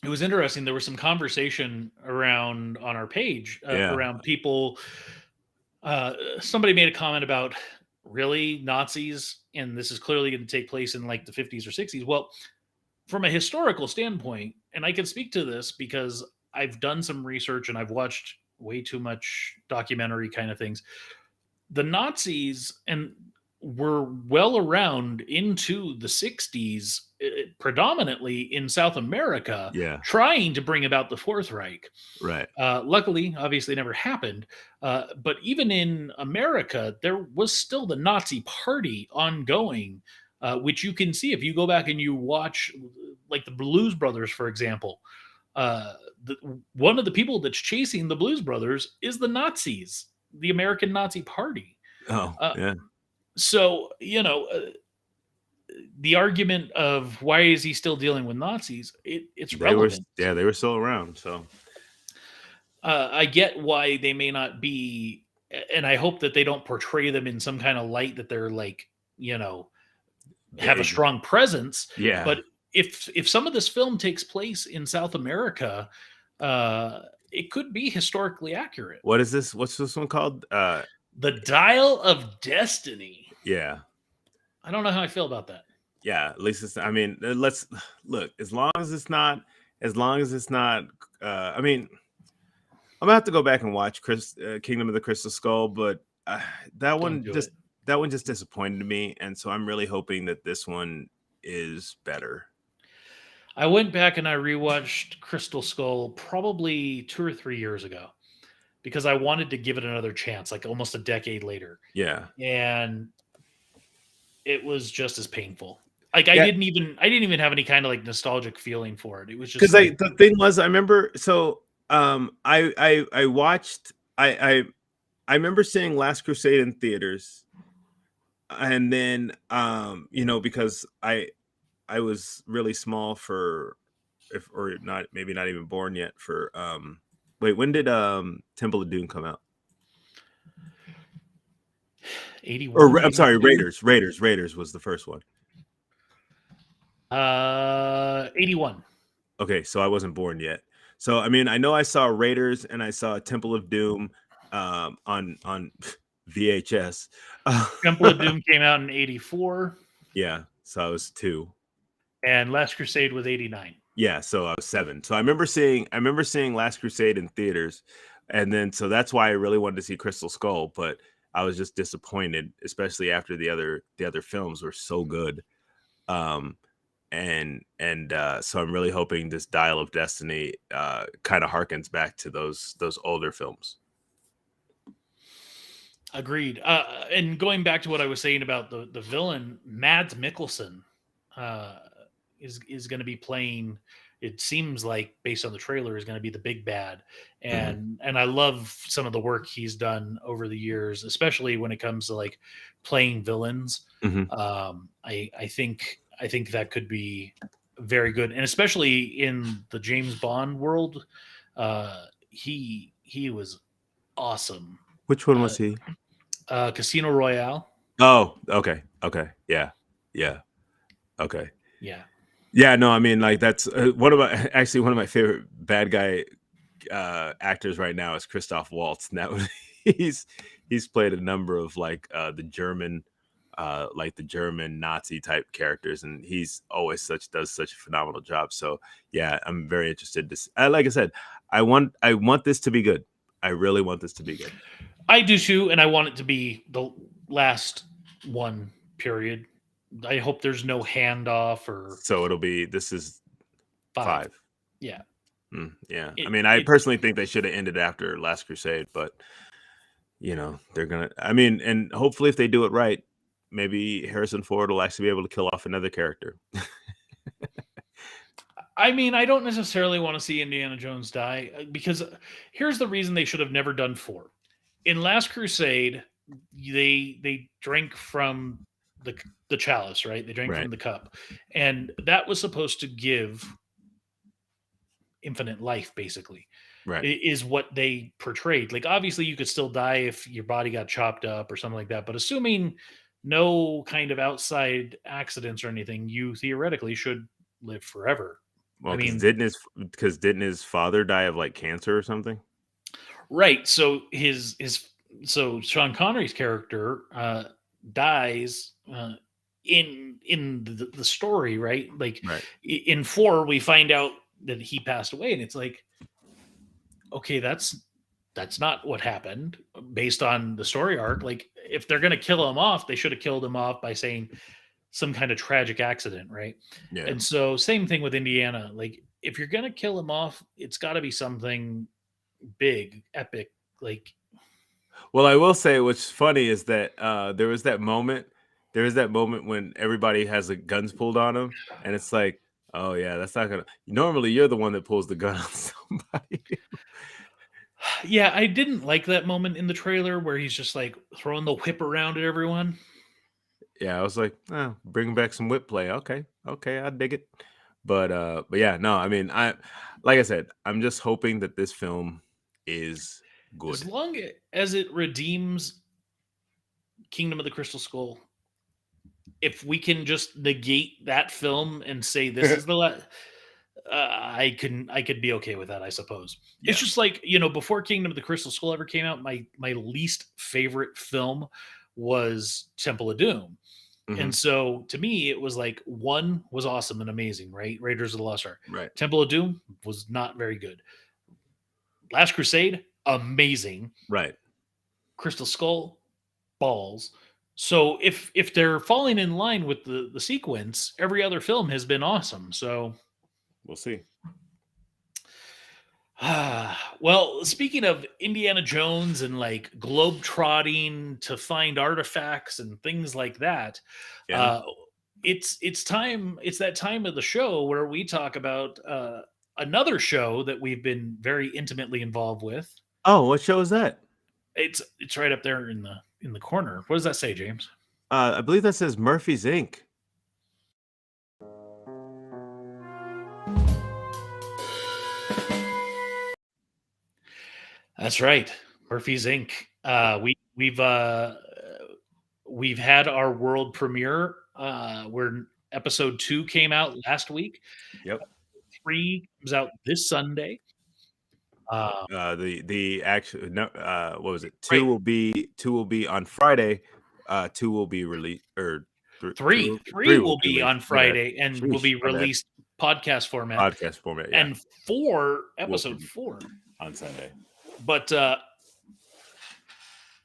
it was interesting. There was some conversation around on our page yeah, around people. Somebody made a comment about really Nazis, and this is clearly going to take place in like the 50s or 60s. Well, from a historical standpoint, and I can speak to this because I've done some research and I've watched way too much documentary kind of things. The Nazis, and were well around into the 60s, predominantly in South America, Yeah. trying to bring about the Fourth Reich. Right. Luckily, obviously, it never happened. But even in America, there was still the Nazi Party ongoing, which you can see if you go back and you watch, like the Blues Brothers, for example. Uh, One of the people that's chasing the Blues Brothers is the Nazis, the American Nazi Party. Oh, Uh, yeah. so, the argument of why is he still dealing with Nazis? It's relevant. They were still around. So I get why they may not be, and I hope that they don't portray them in some kind of light that they're like, you know, have a big. strong presence. Yeah. But if some of this film takes place in South America, it could be historically accurate. What is this? What's this one called? The Dial of Destiny. Yeah. I don't know how I feel about that. Yeah. At least it's. I mean, let's look. As long as it's not. As long as it's not. I mean, I'm gonna have to go back and watch Kingdom of the Crystal Skull, but that Don't one do just it. disappointed me, and so I'm really hoping that this one is better. I went back and I rewatched Crystal Skull probably 2 or 3 years ago because I wanted to give it another chance, like almost a decade later. Yeah. And it was just as painful. Like Yeah. I didn't even have any kind of like nostalgic feeling for it. It was Because just like, the thing was, I remember. So I watched. I remember seeing Last Crusade in theaters, and then because I was really small for if or not maybe not even born yet for wait, when did Temple of Doom come out? Or 81, I'm sorry, 82, Raiders was the first one. 81. Okay, so I wasn't born yet. So I mean, I know I saw Raiders and I saw Temple of Doom on VHS. Temple of Doom came out in 84 Yeah, so I was 2. and Last Crusade was 89. Yeah, so I was 7. So I remember seeing Last Crusade in theaters, and then so that's why I really wanted to see Crystal Skull, but I was just disappointed, especially after the other films were so good. Um and so I'm really hoping this Dial of Destiny kind of harkens back to those older films. Agreed. And going back to what I was saying about the villain, Mads Mikkelsen, uh, is going to be playing. It seems like based on the trailer is going to be the big bad, Mhm. and I love some of the work he's done over the years, especially when it comes to like playing villains. Mhm. I think that could be very good, and especially in the James Bond world, he was awesome. Which one Uh, was he? Casino Royale. Oh, okay. Okay. Yeah. Yeah. Okay. Yeah. Yeah, no, I mean, like that's one of my actually one of my favorite bad guy actors right now is Christoph Waltz. And that was, he's he's played a number of like the German Nazi type characters, and he's always does such a phenomenal job. So yeah, I'm very interested to like I said, I want this to be good. I really want this to be good. I do too, and I want it to be the last one. Period. I hope there's no handoff or So it'll be this is five. 5. Yeah. Yeah, I It mean, I it personally think they should have ended after Last Crusade, but they're gonna. I mean, and hopefully, if they do it right, maybe Harrison Ford will actually be able to kill off another character. I mean, I don't necessarily want to see Indiana Jones die because here's the reason they should have never done four. In Last Crusade, they drank from the chalice, right? They drank Right, from the cup, and that was supposed to give infinite life, basically. right. Is what they portrayed. Like, obviously, you could still die if your body got chopped up or something like that. But assuming no kind of outside accidents or anything, you theoretically should live forever. Well, I because mean, didn't his father die of like cancer or something? right. So so Sean Connery's character dies in the story, right? Like Right. in four, we find out that he passed away, and it's like, okay, that's that's not what happened based on the story arc. Like, if they're going to kill him off, they should have killed him off by saying some kind of tragic accident, right? Yeah. And so, same thing with Indiana. Like, if you're going to kill him off, it's got to be something big, epic. Like, Well, I will say what's funny is that there was that moment. There is that moment when everybody has the guns pulled on them, and it's like, oh yeah, that's not gonna. Normally, you're the one that pulls the gun on somebody. yeah, I didn't like that moment in the trailer where he's just like throwing the whip around at everyone. Yeah, I was like, oh, bring back some whip play. Okay, okay, I dig it. But yeah, no, I mean, like I said, I'm just hoping that this film is As good. long as it redeems Kingdom of the Crystal Skull, if we can just negate that film and say this is the last, I could be okay with that, I suppose. It's Yeah. just like, before Kingdom of the Crystal Skull ever came out, my least favorite film was Temple of Doom. Hmm. And so to me, it was like, one was awesome and amazing, right? Raiders of the Lost Ark. Right. Temple of Doom was not very good. Last Crusade, amazing. Right. Crystal Skull, balls. So if they're falling in line with the sequence, every other film has been awesome. So We'll see. well, speaking of Indiana Jones and like globe trotting to find artifacts and things like that, Yeah. uh, it's time. It's that time of the show where we talk about another show that we've been very intimately involved with. Oh, what show is that? It's right up there in the corner. What does that say, James? I believe that says Murphy's Inc. That's right, Murphy's Inc. We've had our world premiere. Where episode 2 came out last week. Yep. 3 comes out this Sunday. The actual no, what was it? Right, Two will be on Friday. Two will be released, or three three three will will be be released. on My bad. Friday and will Sheesh, be my bad. released podcast format, Podcast format. Yeah, and 4 will episode be 4. on Sunday. But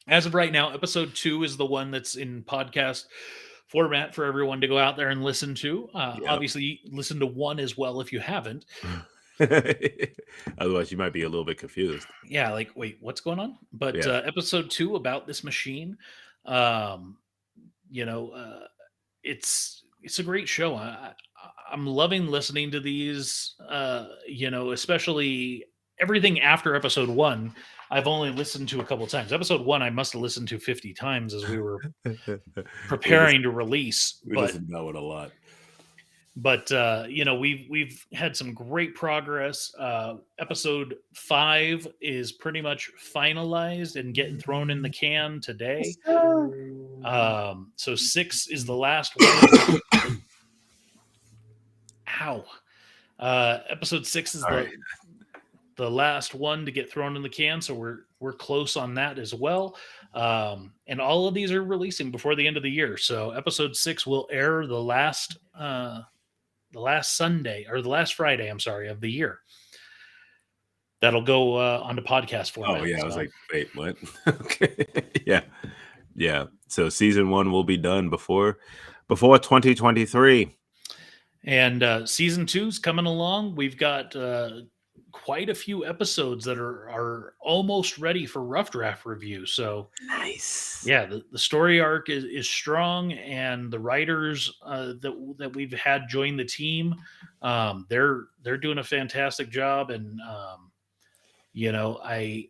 as of right now, episode 2 is the one that's in podcast format for everyone to go out there and listen to. Yep. Obviously, listen to 1 as well if you haven't. Otherwise, you might be a little bit confused. Yeah, like, wait, what's going on? But Yeah. episode 2 about this machine, um, you know, uh, it's a great show. I'm loving listening to these. Especially everything after episode 1. I've only listened to a couple times. Episode 1, I must have listened to 50 times as we were preparing to release. We listen to that one a lot. But we've had some great progress. Episode 5 is pretty much finalized and getting thrown in the can today. So 6 is the last one. Ow. Episode 6 is the last one to get thrown in the can, so we're close on that as well. And all of these are releasing before the end of the year. So episode 6 will air the last Sunday, or the last Friday, I'm sorry, of the year. That'll go onto podcast format. Oh yeah, I was like, wait, what? Okay, yeah. So season 1 will be done before 2023, and season 2's coming along. We've got quite a few episodes that are almost ready for rough draft review. So nice. Yeah, the story arc is strong, and the writers that we've had join the team, they're doing a fantastic job, and I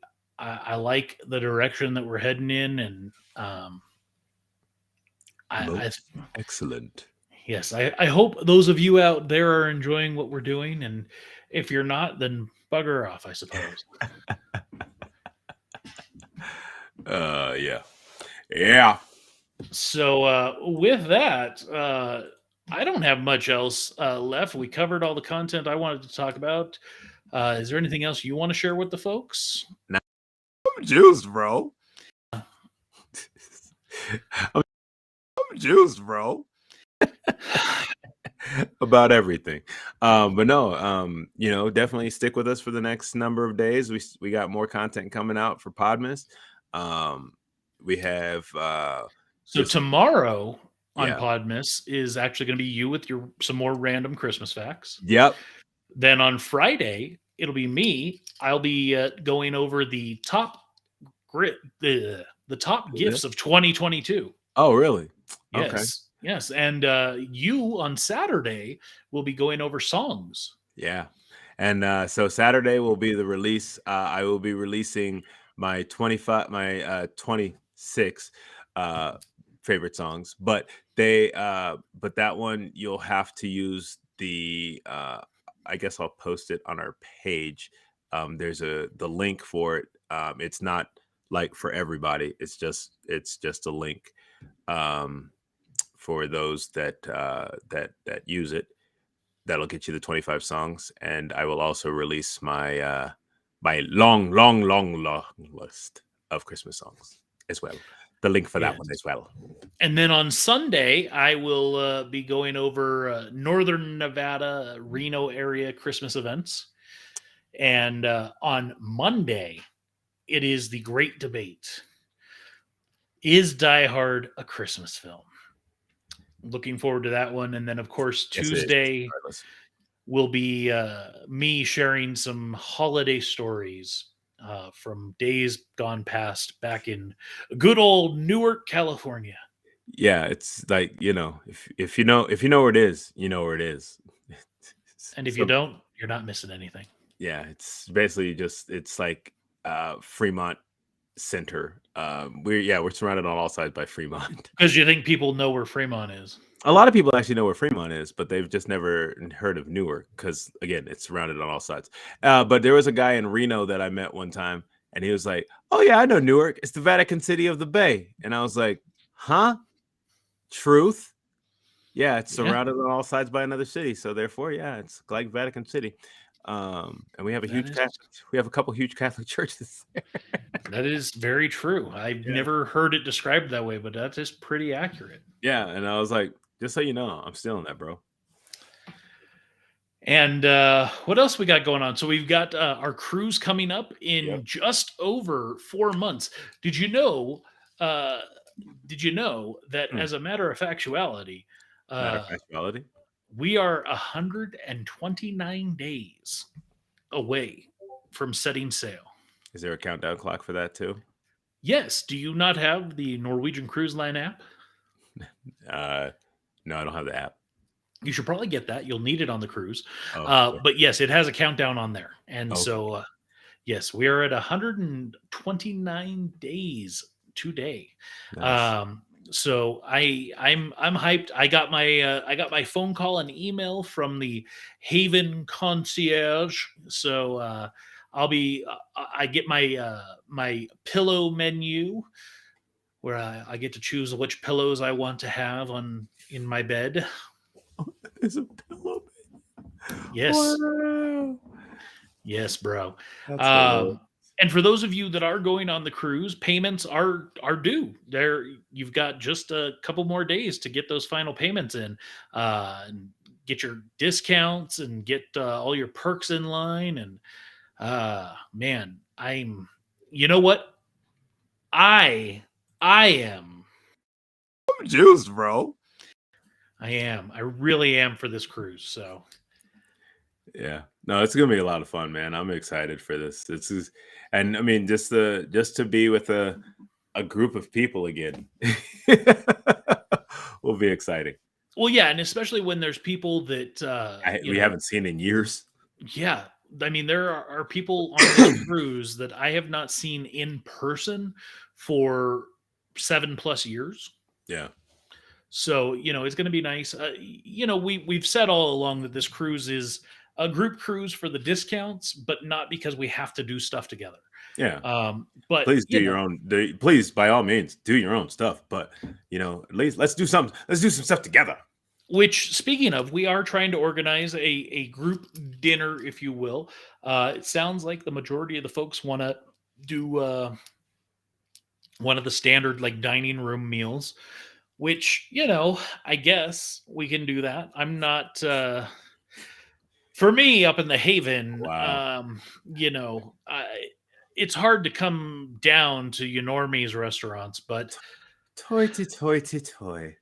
like the direction that we're heading in, and excellent. Yes, I hope those of you out there are enjoying what we're doing, and if you're not, then bugger off, I suppose. Yeah. So with that, I don't have much else left. We covered all the content I wanted to talk about. Is there anything else you want to share with the folks? I'm juiced, bro. I'm juiced, bro. about everything. But no, definitely stick with us for the next number of days. We got more content coming out for Podmas. Um, we have So just tomorrow on yeah, Podmas is actually going to be you with your some more random Christmas facts. yep, Then on Friday, it'll be me. I'll be going over the top grit the top yeah. gifts of 2022. Oh, really? Okay. Yes, yes, and you on Saturday will be going over songs. Yeah. And so Saturday will be the release. I will be releasing my 26 uh favorite songs, but but that one you'll have to use the I guess I'll post it on our page. There's the link for it. It's not like for everybody. It's just a link um for those that use it. That'll get you the 25 songs, and I will also release my long list of Christmas songs as well. The link for that one Yes. as well. And then on Sunday, I will be going over Northern Nevada, Reno area Christmas events. And on Monday, it is the great debate. Is Die Hard a Christmas film? Looking forward to that one. And then, of course, Yes, it is. Tuesday Regardless. will be me sharing some holiday stories from days gone past back in good old Newark, California. Yeah, it's like if you know where it is, you know where it is. And if you So don't, you're not missing anything. yeah, it's basically it's like Fremont Center. We're surrounded on all sides by Fremont. Because you think people know where Fremont is. A lot of people actually know where Fremont is, but they've just never heard of Newark because, again, it's surrounded on all sides. But there was a guy in Reno that I met one time, and he was like, "Oh yeah, I know Newark. It's the Vatican City of the Bay." And I was like, "Huh? Truth? Yeah, it's Yeah, surrounded on all sides by another city, so therefore, yeah, it's like Vatican City." And we have a that huge is Catholic. We have a couple huge Catholic churches there. that is very true. I've Yeah, never heard it described that way, but that is pretty accurate. yeah. And I was like, just so you know, I'm still in that, bro. And what else we got going on? So we've got our cruise coming up Yep. in just over 4 months. Did you know? Uh, did you know that Hmm. as a matter of factuality, Matter of uh, factuality. we are 129 days away from setting sail? Is there a countdown clock for that too? Yes. Do you not have the Norwegian Cruise Line app? Uh, no, I don't have the app. You should probably get that. You'll need it on the cruise. Oh, sure. But yes, it has a countdown on there. And Okay. so, yes, we are at 129 days today. Nice. Um, so I'm hyped. I got my phone call and email from the Haven concierge. So I get my pillow menu where I get to choose which pillows I want to have on in my bed. There's a pillow. Yes. Wow. Yes, bro. That's hilarious. Um, and for those of you that are going on the cruise, payments are due. There, you've got just a couple more days to get those final payments in, and get your discounts and get all your perks in line. And man, you know what? I, I am, Juice, bro. I really am for this cruise. So Yeah. No, it's gonna be a lot of fun, man. I'm excited for this. And I mean, just to be with a group of people again will be exciting. well, yeah, and especially when there's people that We haven't seen in years. yeah, I mean, there are people on this cruise that I have not seen in person for 7+ years. Yeah. So, it's going to be nice. We've said all along that this cruise is a group cruise for the discounts, but not because we have to do stuff together. Yeah. But Please do your own. Please, by all means, do your own stuff. But at least let's do some. Let's do some stuff together. which, speaking of, we are trying to organize a group dinner, if you will. It sounds like the majority of the folks want to do one of the standard like dining room meals. which, I guess we can do that. I'm not for me up in the Haven, Wow. it's hard to come down to your normies restaurants, but Toity toity toy.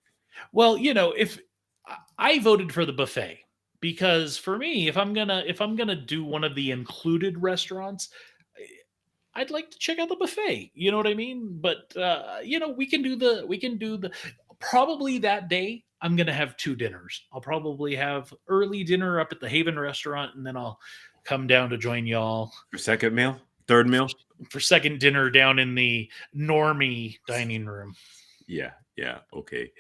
well, if I voted for the buffet, because for me, if I'm gonna do one of the included restaurants, eh, I'd like to check out the buffet. You know what I mean? But we can do the probably that day. I'm gonna have two dinners. I'll probably have early dinner up at the Haven restaurant, and then I'll come down to join y'all Your second meal? Third for, meal? for second dinner down in the normie dining room. Yeah, yeah, okay.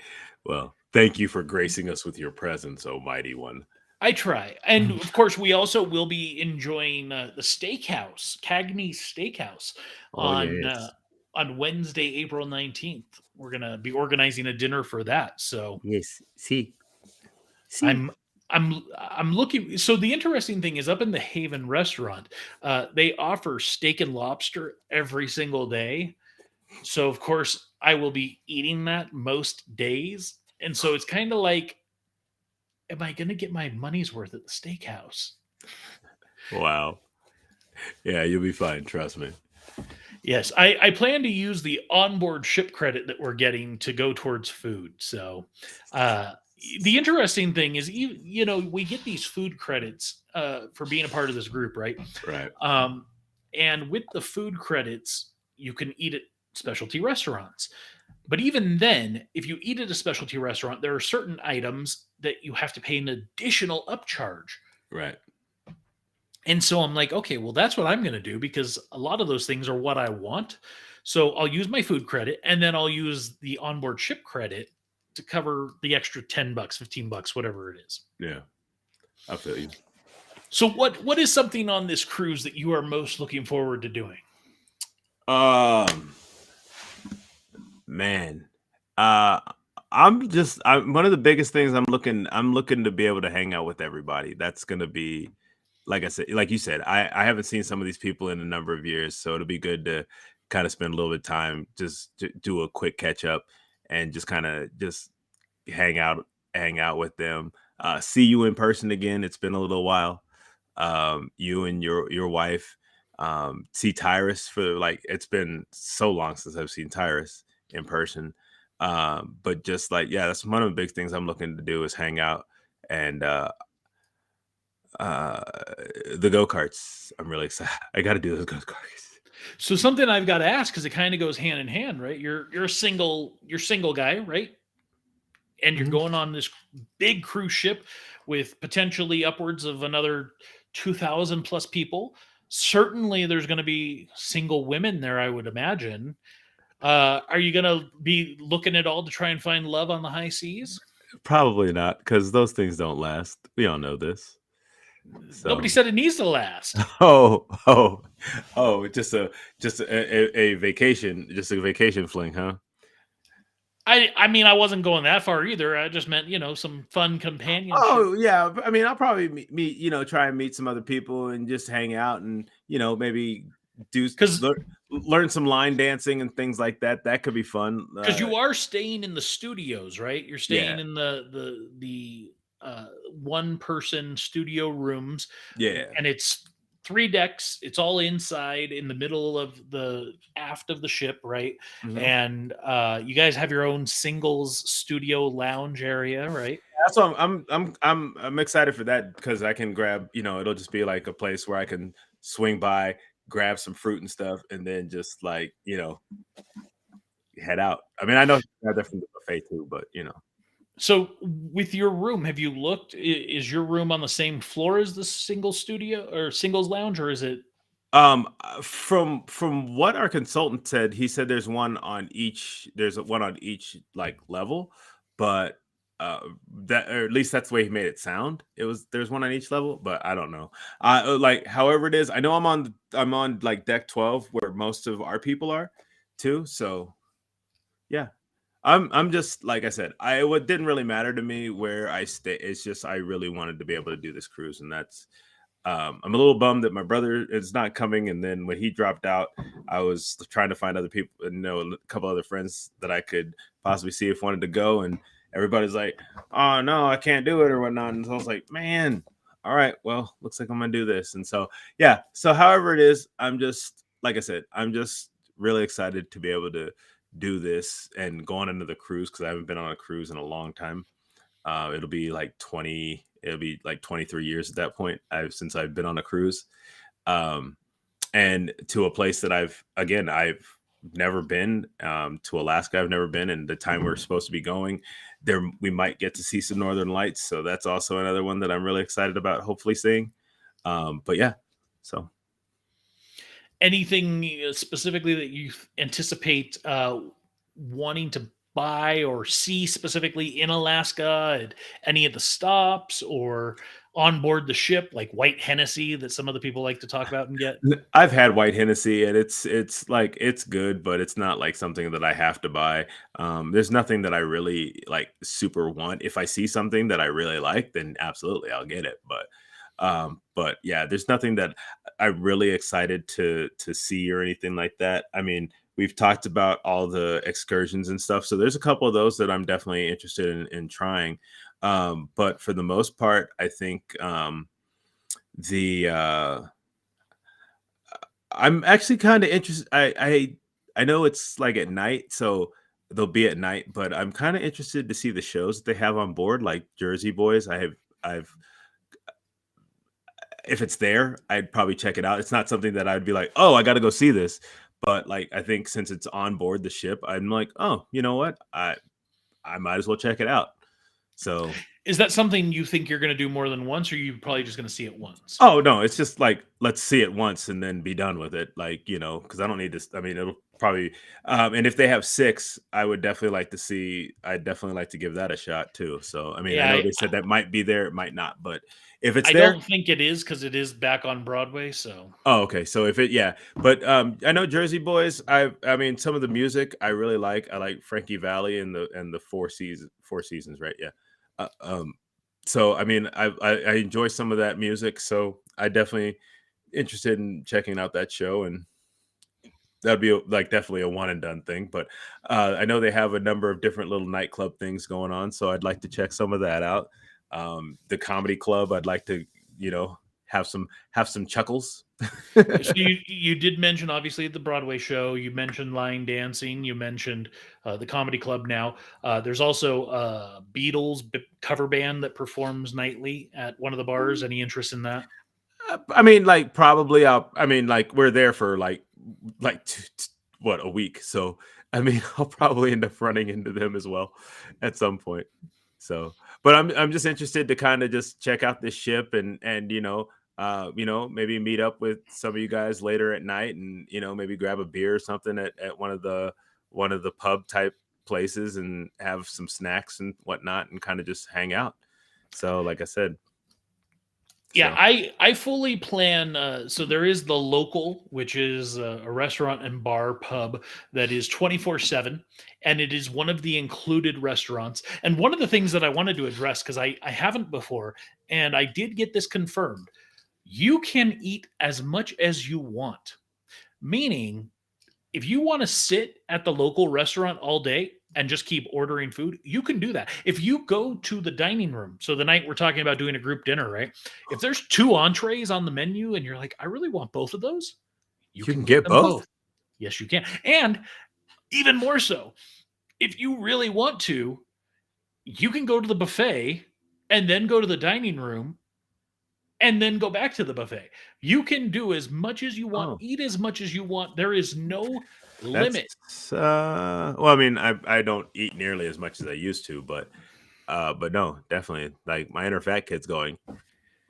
Well, thank you for gracing us with your presence, almighty one. I try, and of course, we also will be enjoying the steakhouse, Cagney's Steakhouse, Oh, on yes. Wednesday, April 19th. We're gonna be organizing a dinner for that. So Yes. See. See. I'm I'm looking. So the interesting thing is, up in the Haven restaurant, they offer steak and lobster every single day. So of course, I will be eating that most days, and so it's kind of like, am I going to get my money's worth at the steakhouse? Wow. Yeah, you'll be fine, trust me. Yes, I plan to use the onboard ship credit that we're getting to go towards food. So, uh, the interesting thing is, we get these food credits for being a part of this group, right? Right. Um, and with the food credits, you can eat at specialty restaurants. But even then, if you eat at a specialty restaurant, there are certain items that you have to pay an additional upcharge. Right. And so I'm like, okay, well, that's what I'm going to do because a lot of those things are what I want. So I'll use my food credit and then I'll use the onboard ship credit to cover the extra $10, $15, whatever it is. Yeah. I feel you. So what is something on this cruise that you are most looking forward to doing? Um Man, uh, I'm one of the biggest things I'm looking to be able to hang out with everybody. That's gonna be, like I said, like you said, I haven't seen some of these people in a number of years, so it'll be good to kind of spend a little bit of time just to do a quick catch up and just kind of just hang out hang out with them. See you in person again. It's been a little while. You and your wife. See Tyrus for, like, it's been so long since I've seen Tyrus in person. But just like, yeah, that's one of the big things I'm looking to do is hang out and uh the go-karts. I'm really excited. I got to do those go-karts. So something I've got to ask because it kind of goes hand in hand, right? You're single guy, right? And you're Mhm. going on this big cruise ship with potentially upwards of another 2,000 plus people. Certainly, there's going to be single women there, I would imagine. Are you going to be looking at all to try and find love on the high seas? Probably not, because those things don't last. We all know this. Nobody So, said it needs to last. oh, oh, oh, just a vacation, just a vacation fling, huh? I mean, I wasn't going that far either. I just meant, some fun companionship. Oh yeah, I mean, I'll probably meet, try and meet some other people and just hang out and maybe do Because learn some line dancing and things like that. That could be fun. because you are staying in the studios, right? You're Yeah, staying in the one person studio rooms, yeah. and it's three decks. It's all inside in the middle of the aft of the ship, right? Hmm. And you guys have your own singles studio lounge area, right? That's what I'm excited for that because I can grab, it'll just be like a place where I can swing by, grab some fruit and stuff, and then just like head out. I mean, I know you have that from the buffet too, but So, with your room, have you looked? Is your room on the same floor as the single studio or singles lounge, or is it? From what our consultant said, he said there's one on each. There's one on each like level, but that, or at least that's the way he made it sound. It was there's one on each level, but I don't know. Like however it is, I know I'm on like deck 12 where most of our people are too. So yeah, I'm just like I said, didn't really matter to me where I stay. It's just I really wanted to be able to do this cruise, and that's I'm a little bummed that my brother is not coming. And then when he dropped out, I was trying to find other people, a couple other friends that I could possibly see if wanted to go. And everybody's like, "Oh no, I can't do it" or whatnot. And so I was like, "Man, all right, well, looks like I'm gonna do this." And so yeah, so however it is, I'm just like I said, I'm just really excited to be able to do this and go on into the cruise because I haven't been on a cruise in a long time. It'll be like 23 years at that point since I've been on a cruise. Um, and to a place that I've never been, to Alaska. I've never been. And the time we're supposed to be going there, we might get to see some Northern Lights. So that's also another one that I'm really excited about, hopefully seeing. But yeah, so. Anything specifically that you anticipate wanting to buy or see specifically in Alaska at any of the stops or on board the ship, like white Hennessy that some of the people like to talk about and get? I've had white Hennessy and it's like it's good, but it's not like something that I have to buy. There's nothing that I really like super want. If I see something that I really like, then absolutely I'll get it. But yeah, there's nothing that I'm really excited to see or anything like that. I mean, we've talked about all the excursions and stuff, so there's a couple of those that I'm definitely interested in trying. But for the most part, I think the I'm actually kind of interested. I know it's like at night, so they'll be at night, but I'm kind of interested to see the shows that they have on board, like Jersey Boys. I've if it's there, I'd probably check it out. It's not something that I'd be like, oh, I got to go see this. But like, I think since it's on board the ship, I'm like, oh, you know what? I might as well check it out. So Is that something you think you're going to do more than once, or are you probably just going to see it once? oh no, it's just like let's see it once and then be done with it. Like, because I don't need this. I mean, it'll probably and if they have six, I'd definitely like to give that a shot too. So I mean, I Yeah, know they said that might be there, it might not, but if it's I there, don't think it is because it is back on Broadway. So oh, okay. So if it, yeah, but I know Jersey Boys. I mean, some of the music I really like. I like Frankie Valli and the Four Seasons, right? Yeah. Uh, um, so I mean, I enjoy some of that music. So I definitely interested in checking out that show, and that'd be like definitely a one and done thing. But I know they have a number of different little nightclub things going on, so I'd like to check some of that out. The comedy club, I'd like to, you know, have some chuckles. So you did mention obviously the Broadway show. You mentioned line dancing. You mentioned the comedy club. Now there's also a Beatles cover band that performs nightly at one of the bars. Any interest in that? I mean, like probably I mean, like we're there for like what a week, so I mean, I'll probably end up running into them as well at some point. So, but I'm just interested to kind of just check out this ship and maybe meet up with some of you guys later at night and maybe grab a beer or something at one of the pub type places and have some snacks and whatnot and kind of just hang out. So, like I said, Yeah, so. I fully plan. So there is the local, which is a restaurant and bar pub that is 24/7, and it is one of the included restaurants. And one of the things that I wanted to address because I haven't before, and I did get this confirmed, you can eat as much as you want. Meaning, if you want to sit at the local restaurant all day and just keep ordering food, you can do that. If you go to the dining room, so the night we're talking about doing a group dinner, right? If there's two entrees on the menu and you're like, I really want both of those, you You can can get get them both? both. Yes, you can. And even more so, if you really want to, you can go to the buffet and then go to the dining room and then go back to the buffet. You can do as much as you want, Oh, eat as much as you want. There is no that's limit. well, I mean, I don't eat nearly as much as I used to, but no, definitely like my inner fat kid's going,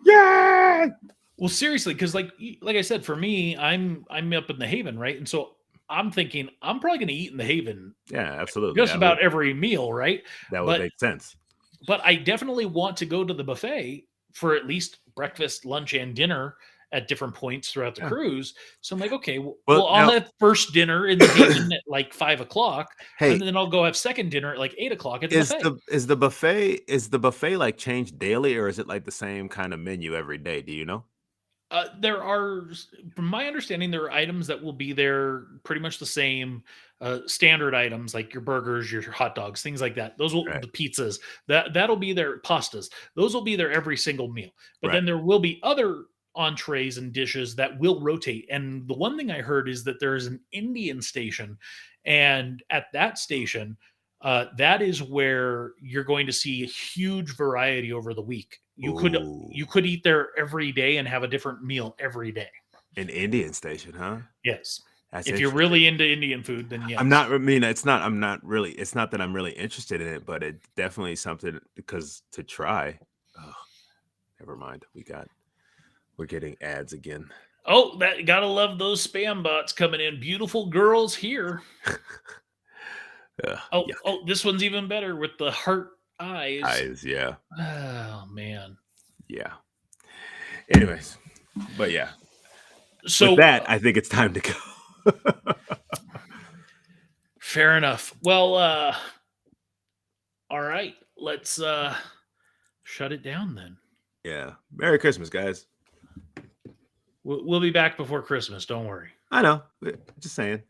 yeah. Well, seriously, because like I said, for me, I'm up in the Haven, right? And so I'm thinking I'm probably going to eat in the Haven Yeah, absolutely. just about every meal, right? That would But make sense. I definitely want to go to the buffet for at least breakfast, lunch, and dinner at different points throughout the Yeah. cruise. So I'm like, okay, Well, well, I'll now, have first dinner in the Haven at like 5 o'clock, and hey, then I'll go have second dinner at like 8 o'clock at the buffet. is the buffet like changed daily or is it like the same kind of menu every day? Do you know? There are, from my understanding, there are items that will be there pretty much the same, standard items like your burgers, your hot dogs, things like that. Those will Right. the pizzas that'll be there. Pastas, those will be there every single meal. But Right. then there will be other entrees and dishes that will rotate. And the one thing I heard is that there is an Indian station, and at that station, that is where you're going to see a huge variety over the week. You Ooh, could eat there every day and have a different meal every day. an Indian station, huh? Yes. That's If you're interesting. really into Indian food, then I'm yes. not. I mean, it's not. I'm not really. It's not that I'm really interested in it, but it definitely something because to try. Oh, never mind. We're getting ads again. Oh, that gotta love those spam bots coming in. Beautiful girls here. Ugh, Oh, yuck. oh, this one's even better with the heart eyes. Eyes. Yeah. Oh man. Yeah. Anyways, but yeah. With So that, I think it's time to go. fair enough. Well, all right. Let's shut it down then. Yeah. Merry Christmas, guys. We'll be back before Christmas. Don't worry. I know. Just saying.